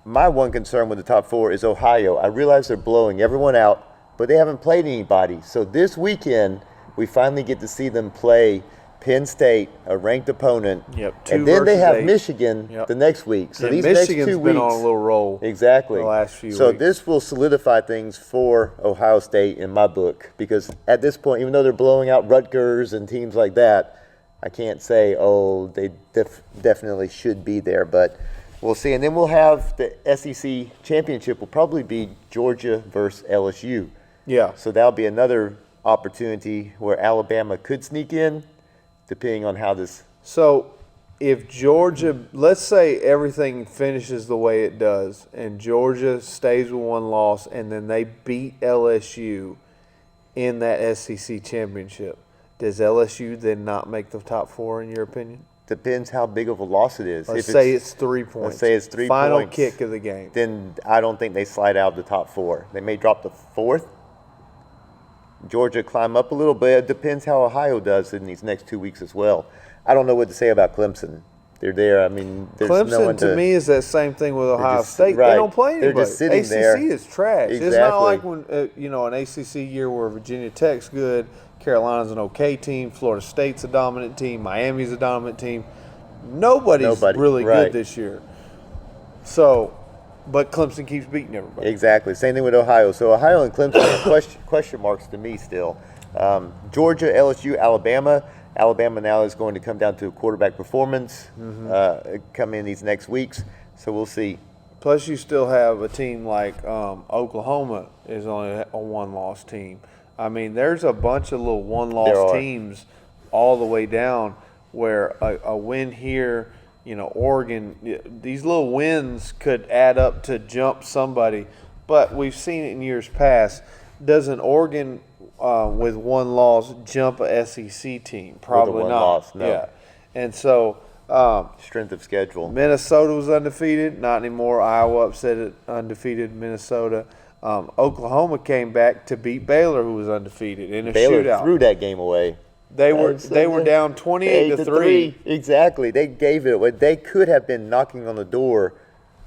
my one concern with the top 4 is Ohio. I realize they're blowing everyone out, but they haven't played anybody. So this weekend, we finally get to see them play Penn State, a ranked opponent. Yep. And then they have Michigan the next week. So these Michigan's next 2 been weeks, on a little roll. Exactly. The last few so weeks. This will solidify things for Ohio State in my book, because at this point, even though they're blowing out Rutgers and teams like that, I can't say, oh, they definitely should be there, but we'll see. And then we'll have the SEC championship will probably be Georgia versus LSU. Yeah. So that'll be another opportunity where Alabama could sneak in, depending on how this. So if Georgia, let's say everything finishes the way it does, and Georgia stays with one loss, and then they beat LSU in that SEC championship, does LSU then not make the top 4 in your opinion? Depends how big of a loss it is. Let's say it's 3 points. Let's say it's 3 Final points. kick of the game. Then I don't think they slide out of the top 4. They may drop the 4th. Georgia climb up a little bit. It depends how Ohio does in these next 2 weeks as well. I don't know what to say about Clemson. They're there. I mean, there's Clemson no one to me is that same thing with Ohio just, State. right. They don't play anybody. They're just sitting ACC there. is trash. Exactly. It's not like when an ACC year where Virginia Tech's good, Carolina's an okay team, Florida State's a dominant team, Miami's a dominant team. Nobody's really good this year. So, but Clemson keeps beating everybody. Exactly. Same thing with Ohio. So Ohio and Clemson are question marks to me still. Georgia, LSU, Alabama. Alabama now is going to come down to a quarterback performance come in these next weeks. So we'll see. Plus, you still have a team like Oklahoma is only a one-loss team. I mean, there's a bunch of little one-loss teams all the way down where a win here, Oregon, these little wins could add up to jump somebody. But we've seen it in years past. Does an Oregon with one loss jump a SEC team? Probably not. Loss, no. Yeah. And so strength of schedule. Minnesota was undefeated, not anymore. Iowa upset it, undefeated Minnesota. Oklahoma came back to beat Baylor, who was undefeated in a Baylor shootout. threw that game away. They were down 28-3. Exactly. They gave it away. They could have been knocking on the door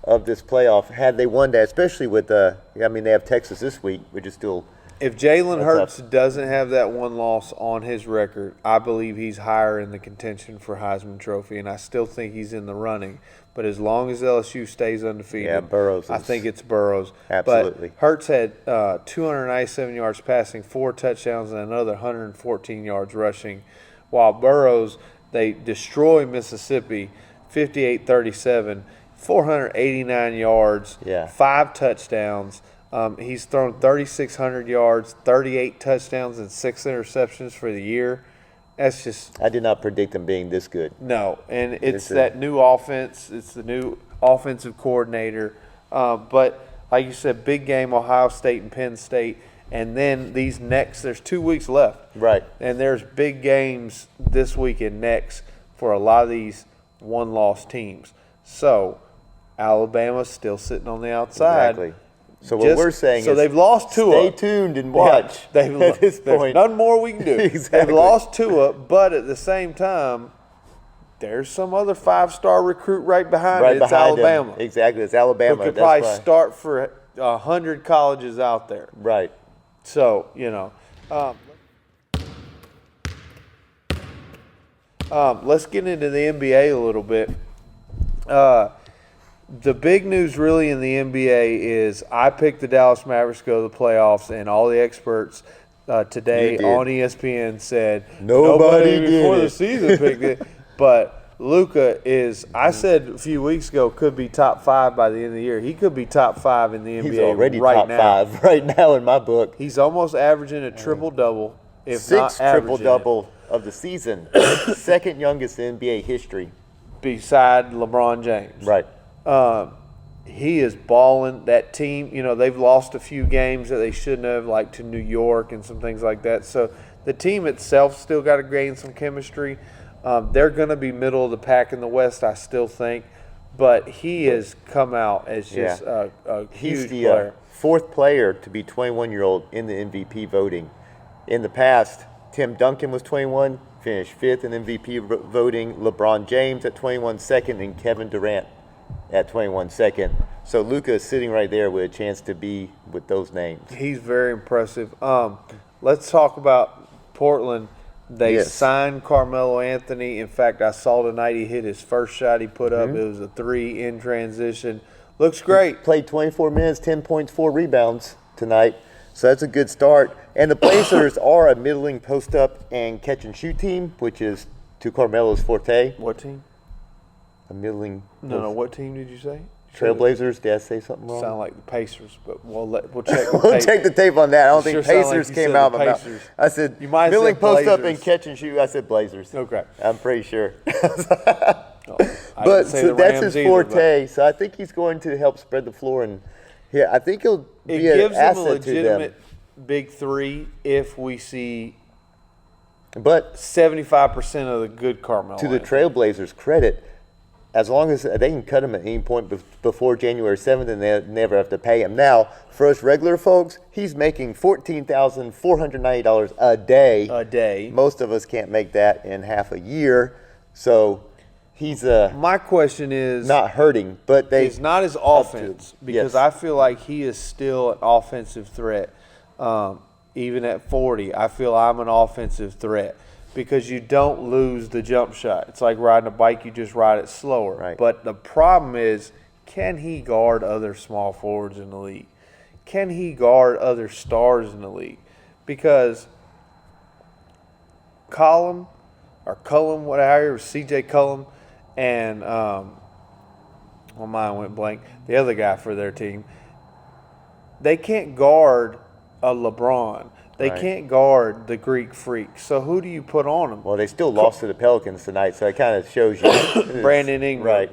of this playoff had they won that, especially with they have Texas this week, which is still. If Jalen Hurts doesn't have that one loss on his record, I believe he's higher in the contention for Heisman Trophy, and I still think he's in the running. But as long as LSU stays undefeated, I think it's Burrows. Absolutely. But Hurts had 297 yards passing, 4 touchdowns, and another 114 yards rushing, while Burrows, they destroy Mississippi 58-37, 489 yards, 5 touchdowns. He's thrown 3,600 yards, 38 touchdowns, and 6 interceptions for the year. That's just. I did not predict him being this good. No, and it's that new offense. It's the new offensive coordinator. But like you said, big game, Ohio State and Penn State. And then there's 2 weeks left. Right. And there's big games this week and next for a lot of these one-loss teams. So Alabama's still sitting on the outside. Exactly. So what we're saying is they've lost Tua. Stay tuned and watch. At this point, there's nothing more we can do. Exactly. They've lost Tua, but at the same time, there's some other 5-star recruit right behind it. It's Alabama. Exactly, it's Alabama. Who could probably start for 100 colleges out there. Right. So, let's get into the NBA a little bit. The big news really in the NBA is I picked the Dallas Mavericks to go to the playoffs, and all the experts today on ESPN said nobody before the season picked it. But Luka I said a few weeks ago, could be top 5 by the end of the year. He could be top 5 in the NBA He's already right top now. 5 right now in my book. He's almost averaging a triple-double, if 6 not averaging triple-double of the season. Second youngest in NBA history. Beside LeBron James. Right. He is balling. That team, they've lost a few games that they shouldn't have, like to New York and some things like that. So the team itself still got to gain some chemistry. They're going to be middle of the pack in the West, I still think. But he has come out as just a huge player. He's the 4th player to be 21-year-old in the MVP voting. In the past, Tim Duncan was 21, finished 5th in MVP voting. LeBron James at 21 second, and Kevin Durant at 21 second. So Luka is sitting right there with a chance to be with those names. He's very impressive. Let's talk about Portland. They signed Carmelo Anthony. In fact, I saw tonight he hit his first shot he put up. It was a 3 in transition. Looks great. He played 24 minutes, 10 points, 4 rebounds tonight. So that's a good start. And the Blazers are a middling post-up and catch-and-shoot team, which is to Carmelo's forte. What team? A middling. No. What team did you say? Trailblazers. Did I say something wrong? Sound like the Pacers, but we'll check. We'll check the tape on that. I don't think Pacers came out of my mouth. I said middling post-up and catch-and-shoot. I said Blazers. Okay. I'm pretty sure. But so that's his forte. So I think he's going to help spread the floor, and I think he'll be an asset to them. It gives him a legitimate big 3 if we see. But 75% of the good Carmelo. To the Trailblazers' credit, as long as they can cut him at any point before January 7th, and they never have to pay him. Now, for us regular folks, he's making $14,490 a day. A day. Most of us can't make that in half a year, so he's my question is not hurting, but it's not his offense because I feel like he is still an offensive threat. Even at 40, I feel I'm an offensive threat because you don't lose the jump shot. It's like riding a bike, you just ride it slower. Right. But the problem is, can he guard other small forwards in the league? Can he guard other stars in the league? Because Cullum, whatever, CJ Cullum, and my mind went blank, the other guy for their team, they can't guard a LeBron. They can't guard the Greek Freak. So who do you put on them? Well, they still lost to the Pelicans tonight, so it kind of shows you. Brandon Ingram. Right.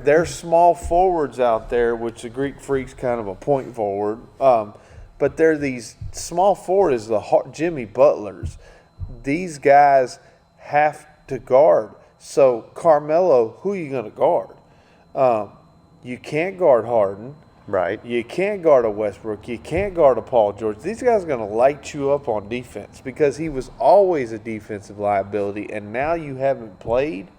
There's small forwards out there, which the Greek Freak's kind of a point forward. But they're these small forwards, Jimmy Butlers. These guys have to guard. So Carmelo, who are you going to guard? You can't guard Harden. Right. You can't guard a Westbrook. You can't guard a Paul George. These guys are going to light you up on defense because he was always a defensive liability, and now you haven't played.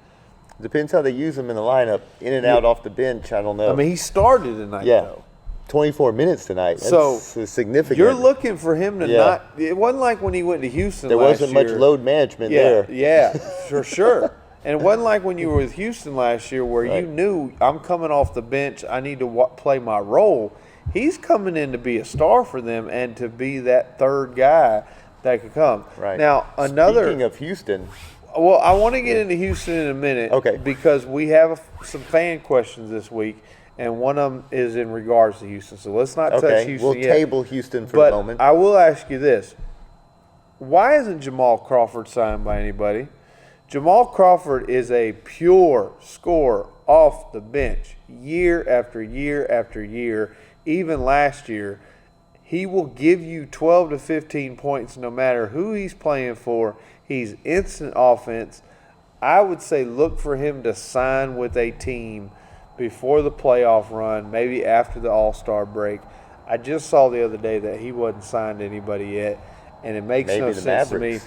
Depends how they use him in the lineup. In and out off the bench, I don't know. I mean, he started tonight, though. 24 minutes tonight. That's so significant. You're looking for him to not – it wasn't like when he went to Houston last year. There wasn't much load management there. Yeah, for sure. And it wasn't like when you were with Houston last year where you knew I'm coming off the bench, I need to play my role. He's coming in to be a star for them and to be that third guy that could come. Right. Now, Speaking of Houston. Well, I want to get into Houston in a minute. Okay. Because we have some fan questions this week, and one of them is in regards to Houston. So let's not touch Houston we'll yet. table Houston for a moment. I will ask you this. Why isn't Jamal Crawford signed by anybody? Jamal Crawford is a pure scorer off the bench year after year after year. Even last year, he will give you 12 to 15 points no matter who he's playing for. He's instant offense. I would say look for him to sign with a team before the playoff run, maybe after the All-Star break. I just saw the other day that he wasn't signed to anybody yet, and it makes no sense to me.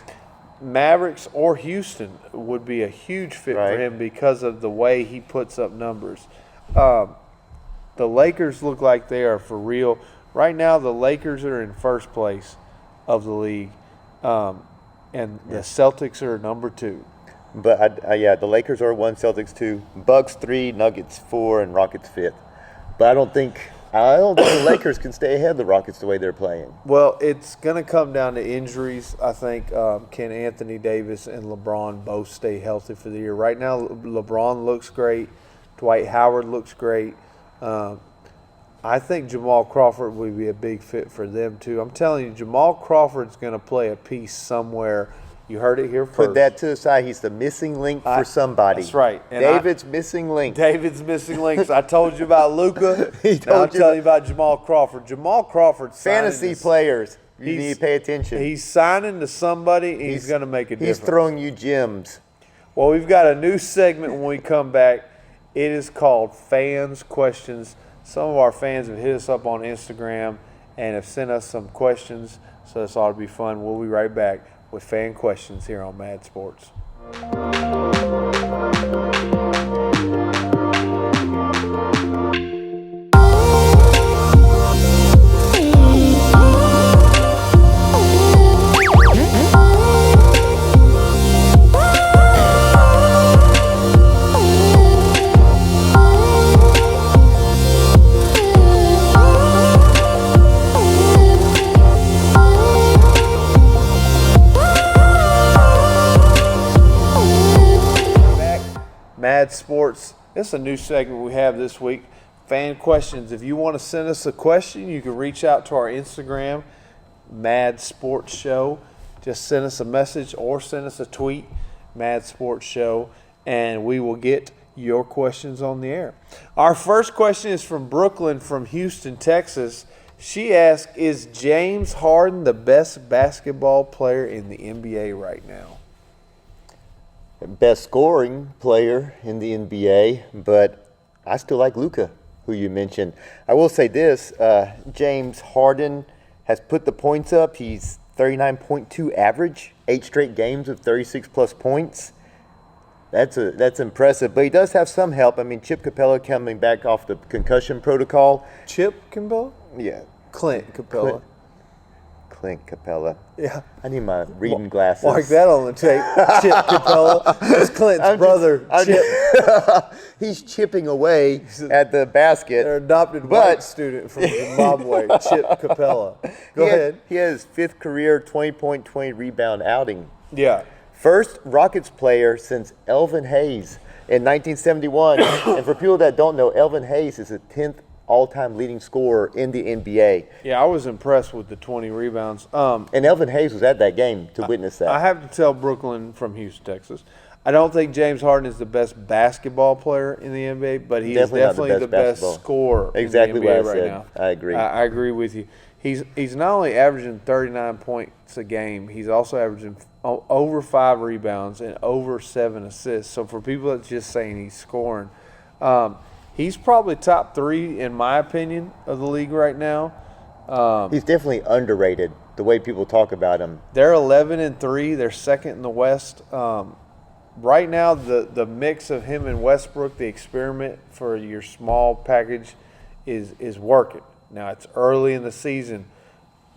Mavericks or Houston would be a huge fit for him because of the way he puts up numbers. The Lakers look like they are for real. Right now, the Lakers are in first place of the league, and the Celtics are number 2. But, the Lakers are 1, Celtics 2, Bucks 3, Nuggets 4, and Rockets 5th. But I don't think the Lakers can stay ahead of the Rockets the way they're playing. Well, it's going to come down to injuries. I think can Anthony Davis and LeBron both stay healthy for the year? Right now, LeBron looks great. Dwight Howard looks great. I think Jamal Crawford would be a big fit for them, too. I'm telling you, Jamal Crawford's going to play a piece somewhere. You heard it here first. Put that to the side. He's the missing link for somebody. That's right. And David's missing link. David's missing links. I told you about Luka. Now I'm telling you about Jamal Crawford. Jamal Crawford fantasy players. You need to pay attention. He's signing to somebody, and he's going to make a difference. He's throwing you gems. Well, we've got a new segment when we come back. It is called Fans Questions. Some of our fans have hit us up on Instagram and have sent us some questions, so this ought to be fun. We'll be right back with fan questions here on Mad Sports. Sports. It's a new segment we have this week, fan questions. If you want to send us a question, you can reach out to our Instagram, Mad Sports Show. Just send us a message or send us a tweet, Mad Sports Show, and we will get your questions on the air. Our first question is from Brooklyn from Houston, Texas. She asks, is James Harden the best basketball player in the NBA right now? Best scoring player in the NBA, but I still like Luka, who you mentioned. I will say this, James Harden has put the points up. He's 39.2 average, 8 straight games of 36-plus points. That's impressive, but he does have some help. I mean, Chip Capella coming back off the concussion protocol. Chip Capella? Yeah. Clint Capella. Clint Capella. Yeah. I need my reading glasses. Mark that on the tape. Chip Capella. That's Clint's brother, Chip. He's chipping away at the basket. Their adopted white student from Zimbabwe, Chip Capella. Go ahead. He has his 5th career 20-point, 20-rebound outing. Yeah. First Rockets player since Elvin Hayes in 1971. And for people that don't know, Elvin Hayes is the 10th all-time leading scorer in the NBA. Yeah, I was impressed with the 20 rebounds. And Elvin Hayes was at that game to witness that. I have to tell Brooklyn from Houston, Texas, I don't think James Harden is the best basketball player in the NBA, but he is definitely the best scorer exactly in the NBA what I right said. now. I agree. I agree with you. He's not only averaging 39 points a game, he's also averaging over 5 rebounds and over 7 assists. So for people that's just saying he's scoring, he's probably top 3, in my opinion, of the league right now. He's definitely underrated, the way people talk about him. They're 11-3. They're second in the West. Right now, the mix of him and Westbrook, the experiment for your small package, is working. Now, it's early in the season,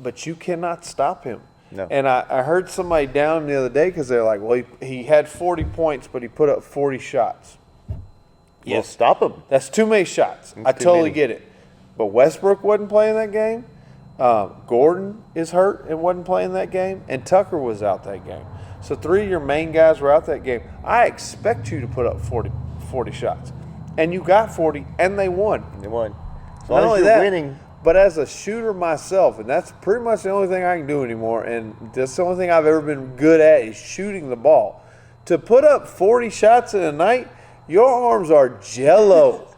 but you cannot stop him. No. And I heard somebody down the other day because they're like, well, he had 40 points, but he put up 40 shots. Yes. Well, stop him. That's too many shots. I totally get it. But Westbrook wasn't playing that game. Gordon is hurt and wasn't playing that game. And Tucker was out that game. So 3 of your main guys were out that game. I expect you to put up 40 shots. And you got 40, and they won. They won. So not only that, winning, but as a shooter myself, and that's pretty much the only thing I can do anymore, and that's the only thing I've ever been good at is shooting the ball. To put up 40 shots in a night, your arms are jello.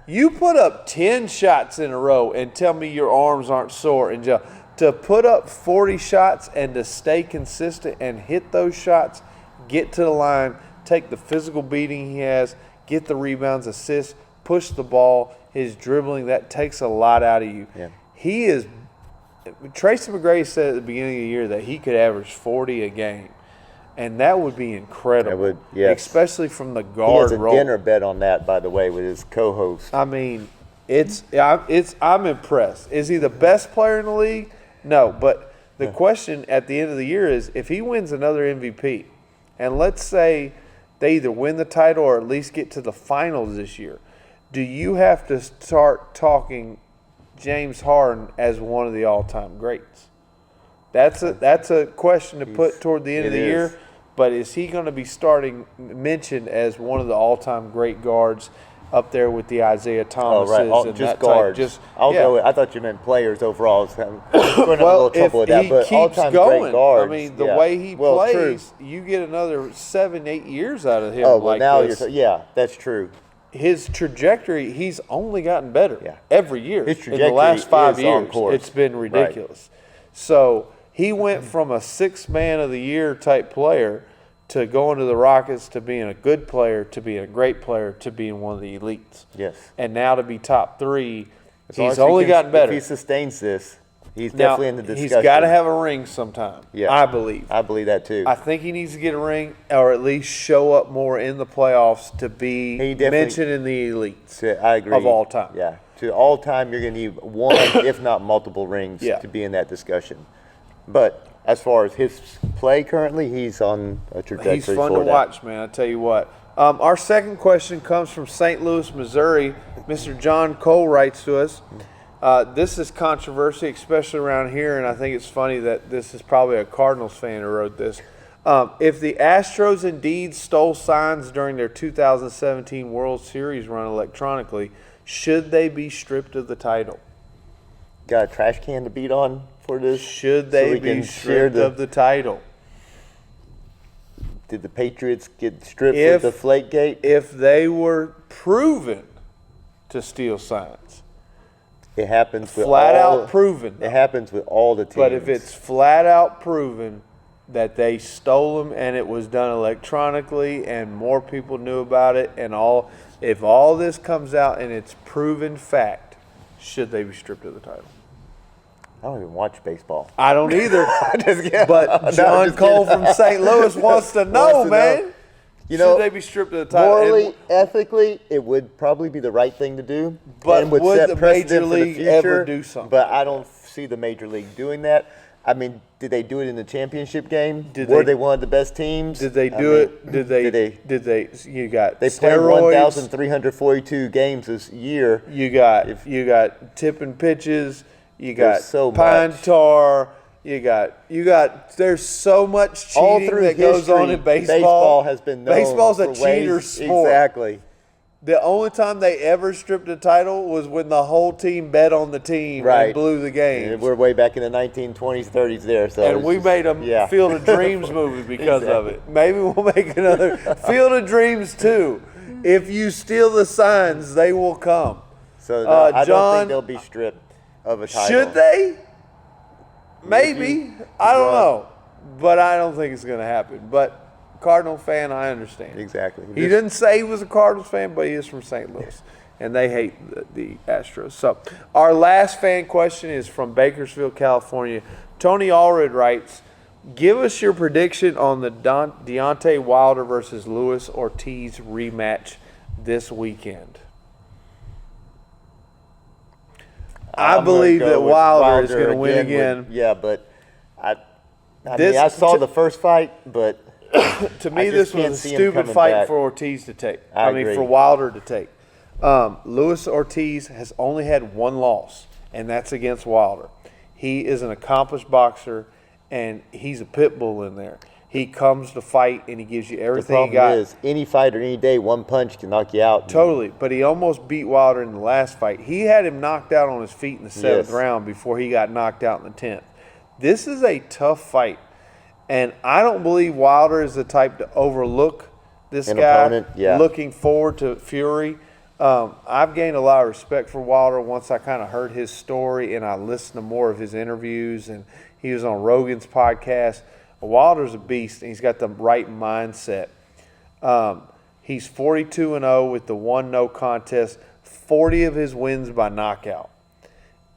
You put up 10 shots in a row and tell me your arms aren't sore and jello. To put up 40 shots and to stay consistent and hit those shots, get to the line, take the physical beating he has, get the rebounds, assists, push the ball, his dribbling, that takes a lot out of you. Yeah. He is – Tracy McGrady said at the beginning of the year that he could average 40 a game. And that would be incredible. It would, yes. Especially from the guard role. He has a dinner bet on that, by the way, with his co-host. I mean, I'm impressed. Is he the best player in the league? No, but the question at the end of the year is if he wins another MVP, and let's say they either win the title or at least get to the finals this year, do you have to start talking James Harden as one of the all-time greats? That's a question to put toward the end of the year. But is he going to be mentioned as one of the all-time great guards up there with the Isaiah Thomases? Oh, right. Just guards. Go. I thought you meant players overall. Well, if he keeps going, guards, I mean, the way he plays, you get another 7-8 years out of him. Oh, well, now you're that's true. His trajectory, he's only gotten better every year. His trajectory in the last 5 years, on course. It's been ridiculous. Right. So he went from a 6th man of the year type player to going to the Rockets to being a good player, to being a great player, to being one of the elites. Yes. And now to be top 3, he's only gotten better. If he sustains this, he's definitely in the discussion. He's got to have a ring sometime, I believe. I believe that too. I think he needs to get a ring or at least show up more in the playoffs to be mentioned in the elites I agree. of all time. Yeah. To all time, you're going to need one, if not multiple rings to be in that discussion. But as far as his play currently, he's on a trajectory. He's fun to watch, man. I tell you what. Our second question comes from St. Louis, Missouri. Mr. John Cole writes to us. This is controversy, especially around here, and I think it's funny that this is probably a Cardinals fan who wrote this. If the Astros indeed stole signs during their 2017 World Series run electronically, should they be stripped of the title? Got a trash can to beat on for this? Should they be stripped of the title? Did the Patriots get stripped with the Deflategate? If they were proven to steal signs. It happens with flat out proven. It happens with all the teams. But if it's flat out proven that they stole them and it was done electronically and more people knew about it and if all this comes out and it's proven fact, should they be stripped of the title? I don't even watch baseball. I don't either. But John Cole from St. Louis wants to know, man. Should they be stripped of the title? Morally, ethically, it would probably be the right thing to do. But and would the set Major League ever do something? But I don't see the Major League doing that. I mean, did they do it in the championship game? Were they one of the best teams? Did they do it? Did they? You got they played 1,342 games this year. You got tipping pitches. You got so pine tar. You got. There's so much cheating that goes on in baseball. Baseball has been known Baseball's a cheater sport. Exactly. The only time they ever stripped a title was when the whole team bet on the team and blew the game. And we're way back in the 1920s, 30s there. So and we made a Field of Dreams movie because of it. Maybe we'll make another Field of Dreams 2. If you steal the signs, they will come. So I don't think they'll be stripped of a title. Should they? Maybe. I don't know. But I don't think it's going to happen. But Cardinal fan, I understand. Exactly. He didn't say he was a Cardinals fan, but he is from St. Louis. And they hate the Astros. So our last fan question is from Bakersfield, California. Tony Allred writes, give us your prediction on the Deontay Wilder versus Luis Ortiz rematch this weekend. I believe that Wilder is going to win again. But I saw the first fight, but to me, this was a stupid fight for Ortiz to take. I mean, for Wilder to take. Luis Ortiz has only had one loss, and that's against Wilder. He is an accomplished boxer, and he's a pit bull in there. He comes to fight, and he gives you everything he got. The problem is, any fighter, any day, one punch can knock you out. Totally, but he almost beat Wilder in the last fight. He had him knocked out on his feet in the 7th round before he got knocked out in the 10th. This is a tough fight. And I don't believe Wilder is the type to overlook this guy. Looking forward to Fury. I've gained a lot of respect for Wilder once I kind of heard his story and I listened to more of his interviews. And he was on Rogan's podcast. Wilder's a beast, and he's got the right mindset. He's 42-0 with the one no contest, 40 of his wins by knockout.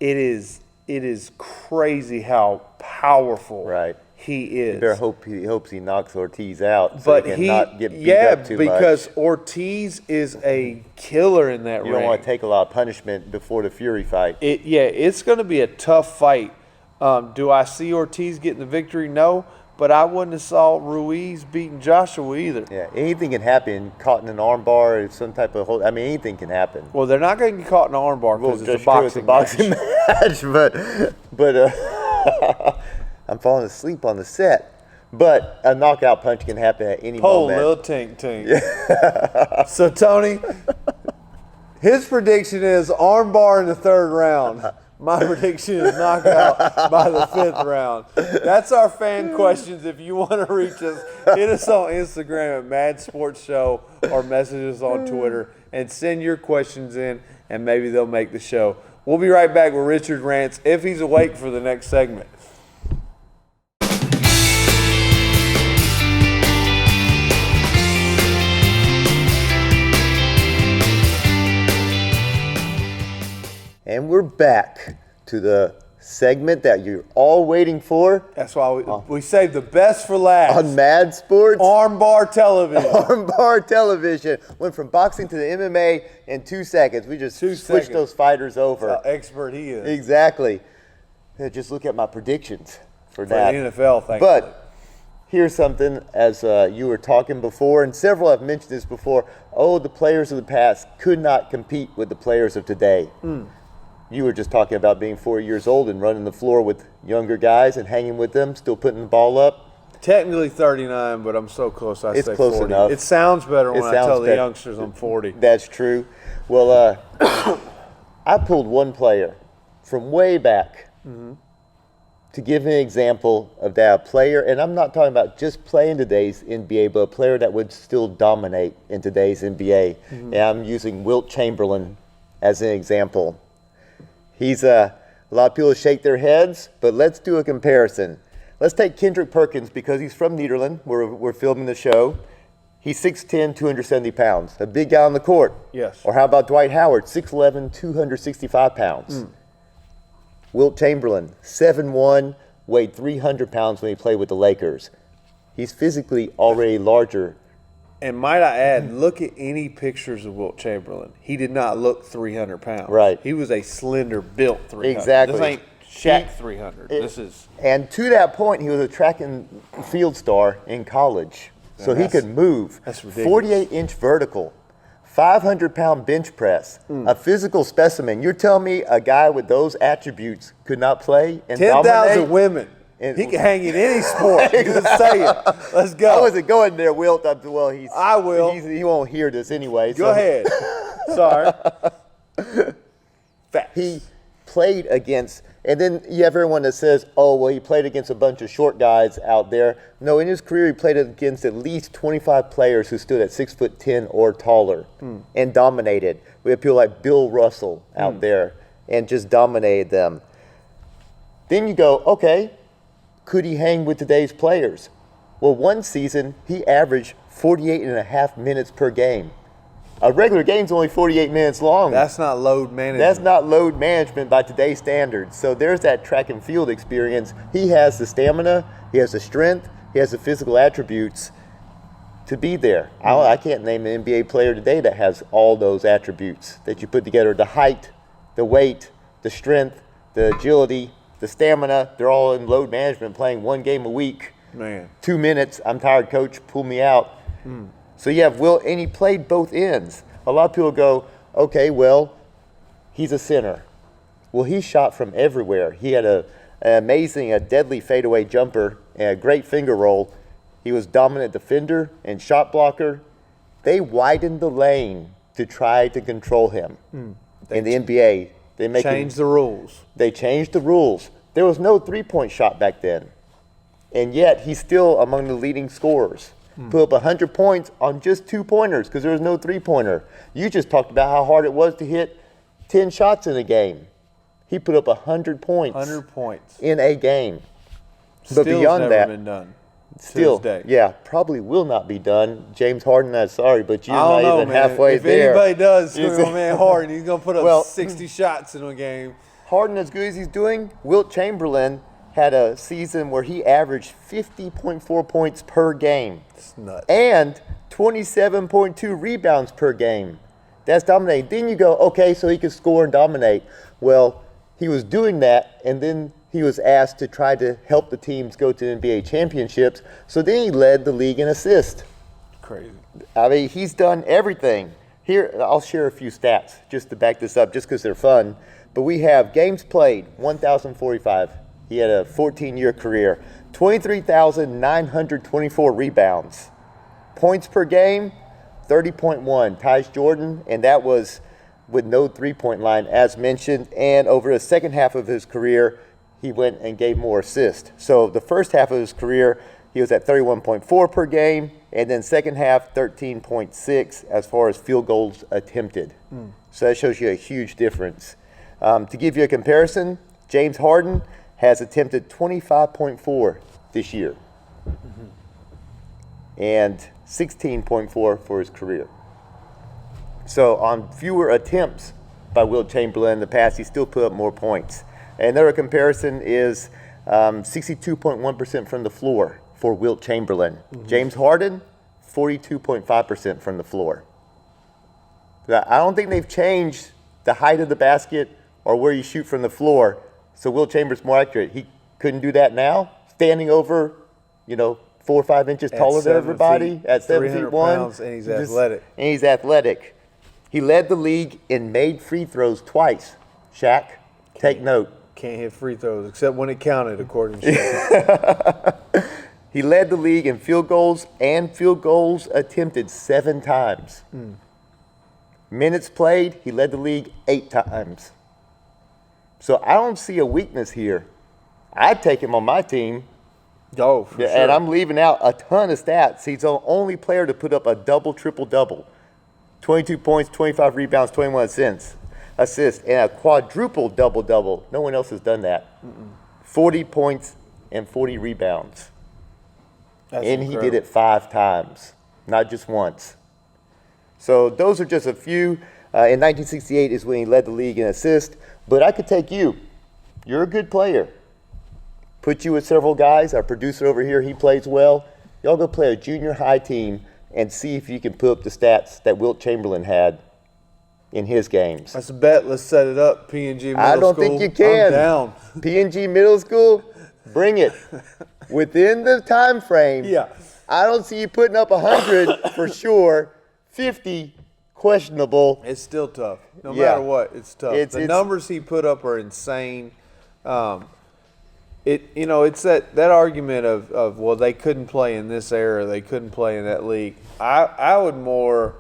It is crazy how powerful he is. You better he hopes he knocks Ortiz out so he can not get beat up too much. Because Ortiz is a killer in that ring. You don't want to take a lot of punishment before the Fury fight. It's going to be a tough fight. Do I see Ortiz getting the victory? No. But I wouldn't have saw Ruiz beating Joshua either. Yeah, anything can happen. Caught in an armbar, some type of hold. I mean, anything can happen. Well, they're not going to get caught in an armbar because it's a boxing match. But I'm falling asleep on the set. But a knockout punch can happen at any moment. Little tink. Yeah. So, Tony, his prediction is armbar in the 3rd round. My prediction is knockout by the 5th round. That's our fan questions. If you want to reach us, hit us on Instagram at Mad Sports Show or message us on Twitter and send your questions in, and maybe they'll make the show. We'll be right back with Richard Rants if he's awake for the next segment. And we're back to the segment that you're all waiting for. That's why we saved the best for last. On Mad Sports. Armbar television. Armbar television. Went from boxing to the MMA in 2 seconds. We just switched those fighters over. That's how expert he is. Exactly. Just look at my predictions for that. For the NFL, thankfully. But here's something, as you were talking before, and several have mentioned this before. The players of the past could not compete with the players of today. You were just talking about being 4 years old and running the floor with younger guys and hanging with them, still putting the ball up. Technically 39, but I'm so close I say close 40. enough. It sounds better when I tell the youngsters I'm 40. That's true. Well, I pulled one player from way back to give an example of that player, and I'm not talking about just playing today's NBA, but a player that would still dominate in today's NBA. And I'm using Wilt Chamberlain as an example. He's a lot of people shake their heads, but let's do a comparison. Let's take Kendrick Perkins because he's from Nederland, where we're filming the show. He's 6'10", 270 pounds, a big guy on the court. Yes. Or how about Dwight Howard, 6'11", 265 pounds. Wilt Chamberlain, 7'1", weighed 300 pounds when he played with the Lakers. He's physically already larger. And might I add, look at any pictures of Wilt Chamberlain. He did not look 300 pounds. Right. He was a slender, built 300. Exactly. This ain't Shaq 300. This is. And to that point, he was a track and field star in college. So he could move. That's ridiculous. 48-inch vertical, 500-pound bench press, a physical specimen. You're telling me a guy with those attributes could not play and 10,000 women. He can hang in any sport. Just say it. Let's go. I wasn't going there, Wilt. Well, I will. He won't hear this anyway. Go ahead. Sorry. Facts. He played against, and then you have everyone that says, oh, well, he played against a bunch of short guys out there. No, in his career, he played against at least 25 players who stood at 6'10" or taller and dominated. We have people like Bill Russell out there and just dominated them. Then you go, okay, could he hang with today's players? Well, one season, he averaged 48.5 minutes per game. A regular game's only 48 minutes long. That's not load management. That's not load management by today's standards. So there's that track and field experience. He has the stamina, he has the strength, he has the physical attributes to be there. I can't name an NBA player today that has all those attributes that you put together. The height, the weight, the strength, the agility, the stamina, they're all in load management, playing one game a week. Man. 2 minutes, I'm tired, coach, pull me out. So you have Wilt, and he played both ends. A lot of people go, okay, well, he's a center. Well, he shot from everywhere. He had an amazing, a deadly fadeaway jumper and a great finger roll. He was dominant defender and shot blocker. They widened the lane to try to control him in the NBA. They changed the rules. They changed the rules. There was no three-point shot back then. And yet, he's still among the leading scorers. Put up 100 points on just 2-pointers because there was no three-pointer. You just talked about how hard it was to hit 10 shots in a game. He put up 100 points. 100 points. In a game. But beyond never that, been done. Still, to this day. Yeah, probably will not be done. James Harden, I'm sorry, but you're I don't not know, even man. halfway if there. If anybody does, it's my man Harden. He's going to put up 60 shots in a game. Harden, as good as he's doing, Wilt Chamberlain had a season where he averaged 50.4 points per game. It's nuts. And 27.2 rebounds per game. That's dominating. Then you go, okay, so he could score and dominate. Well, he was doing that, and then he was asked to try to help the teams go to NBA championships. So then he led the league in assists. Crazy. I mean, he's done everything. Here, I'll share a few stats just to back this up, just because they're fun. But we have games played, 1,045. He had a 14-year career. 23,924 rebounds. Points per game, 30.1. Ties Jordan, and that was with no three-point line, as mentioned. And over the second half of his career, he went and gave more assists. So the first half of his career, he was at 31.4 per game, and then second half, 13.6 as far as field goals attempted. So that shows you a huge difference. To give you a comparison, James Harden has attempted 25.4 this year and 16.4 for his career. So on fewer attempts by Wilt Chamberlain in the past, he still put up more points. Another comparison is 62.1% from the floor for Wilt Chamberlain. James Harden, 42.5% from the floor. I don't think they've changed the height of the basket or where you shoot from the floor. So Wilt Chamberlain's more accurate. He couldn't do that now, standing over, 4 or 5 inches taller than everybody at 7 feet 1. Pounds, and he's athletic. And he's athletic. He led the league in made free throws twice. Shaq, take note. Can't hit free throws except when it counted, according to Shaq. He led the league in field goals and field goals attempted 7 times. Minutes played, he led the league 8 times. So I don't see a weakness here. I'd take him on my team. Oh, for sure. And I'm leaving out a ton of stats. He's the only player to put up a double, triple-double. 22 points, 25 rebounds, 21 assists, and a quadruple double-double. No one else has done that. 40 points and 40 rebounds. That's and incredible. He did it 5 times, not just once. So those are just a few. In 1968 is when he led the league in assists. But I could take you. You're a good player. Put you with several guys. Our producer over here, he plays well. Y'all go play a junior high team and see if you can put up the stats that Wilt Chamberlain had in his games. That's a bet. Let's set it up. P&G Middle School. I don't think you can. I'm down. P&G Middle School, bring it. Within the time frame, Yeah. I don't see you putting up 100 for sure. 50, questionable. It's still tough. No Yeah. matter what, it's tough. The It's- numbers he put up are insane. It's that argument of well, they couldn't play in this era, they couldn't play in that league. I would more,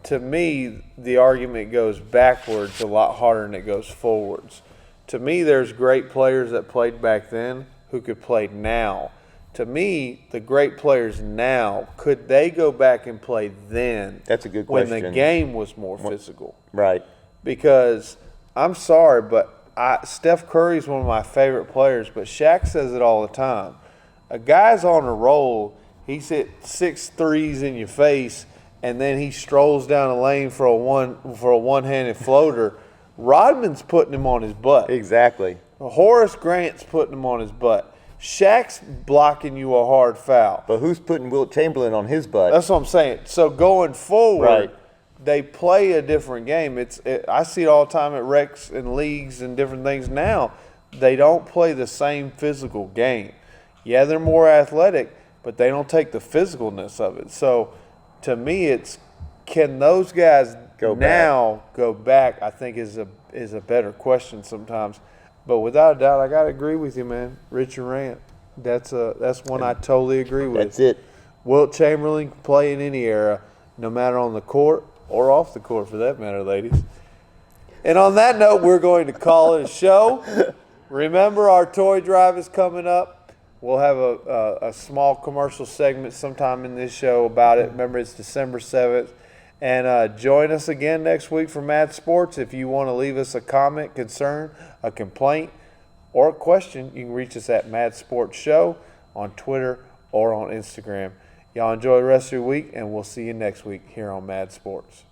to me, the argument goes backwards a lot harder than it goes forwards. To me, there's great players that played back then who could play now. To me, the great players now, could they go back and play then? That's a good when question. the game was more physical. Right. Because I'm sorry, but Steph Curry's one of my favorite players, but Shaq says it all the time. A guy's on a roll, he's hit 6 threes in your face, and then he strolls down the lane for a one-handed floater. Rodman's putting him on his butt. Exactly. Horace Grant's putting him on his butt. Shaq's blocking you a hard foul. But who's putting Wilt Chamberlain on his butt? That's what I'm saying. So going forward, Right. they play a different game. I see it all the time at recs and leagues and different things now. They don't play the same physical game. Yeah, they're more athletic, but they don't take the physicalness of it. So to me, it's can those guys go back, I think is a better question sometimes. But without a doubt, I got to agree with you, man. Richard Rant, that's one I totally agree with. That's it. Wilt Chamberlain can play in any era, no matter on the court or off the court for that matter, ladies. And on that note, we're going to call it a show. Remember, our toy drive is coming up. We'll have a small commercial segment sometime in this show about it. Remember, it's December 7th. And join us again next week for Mad Sports. If you want to leave us a comment, concern, a complaint, or a question, you can reach us at Mad Sports Show on Twitter or on Instagram. Y'all enjoy the rest of your week, and we'll see you next week here on Mad Sports.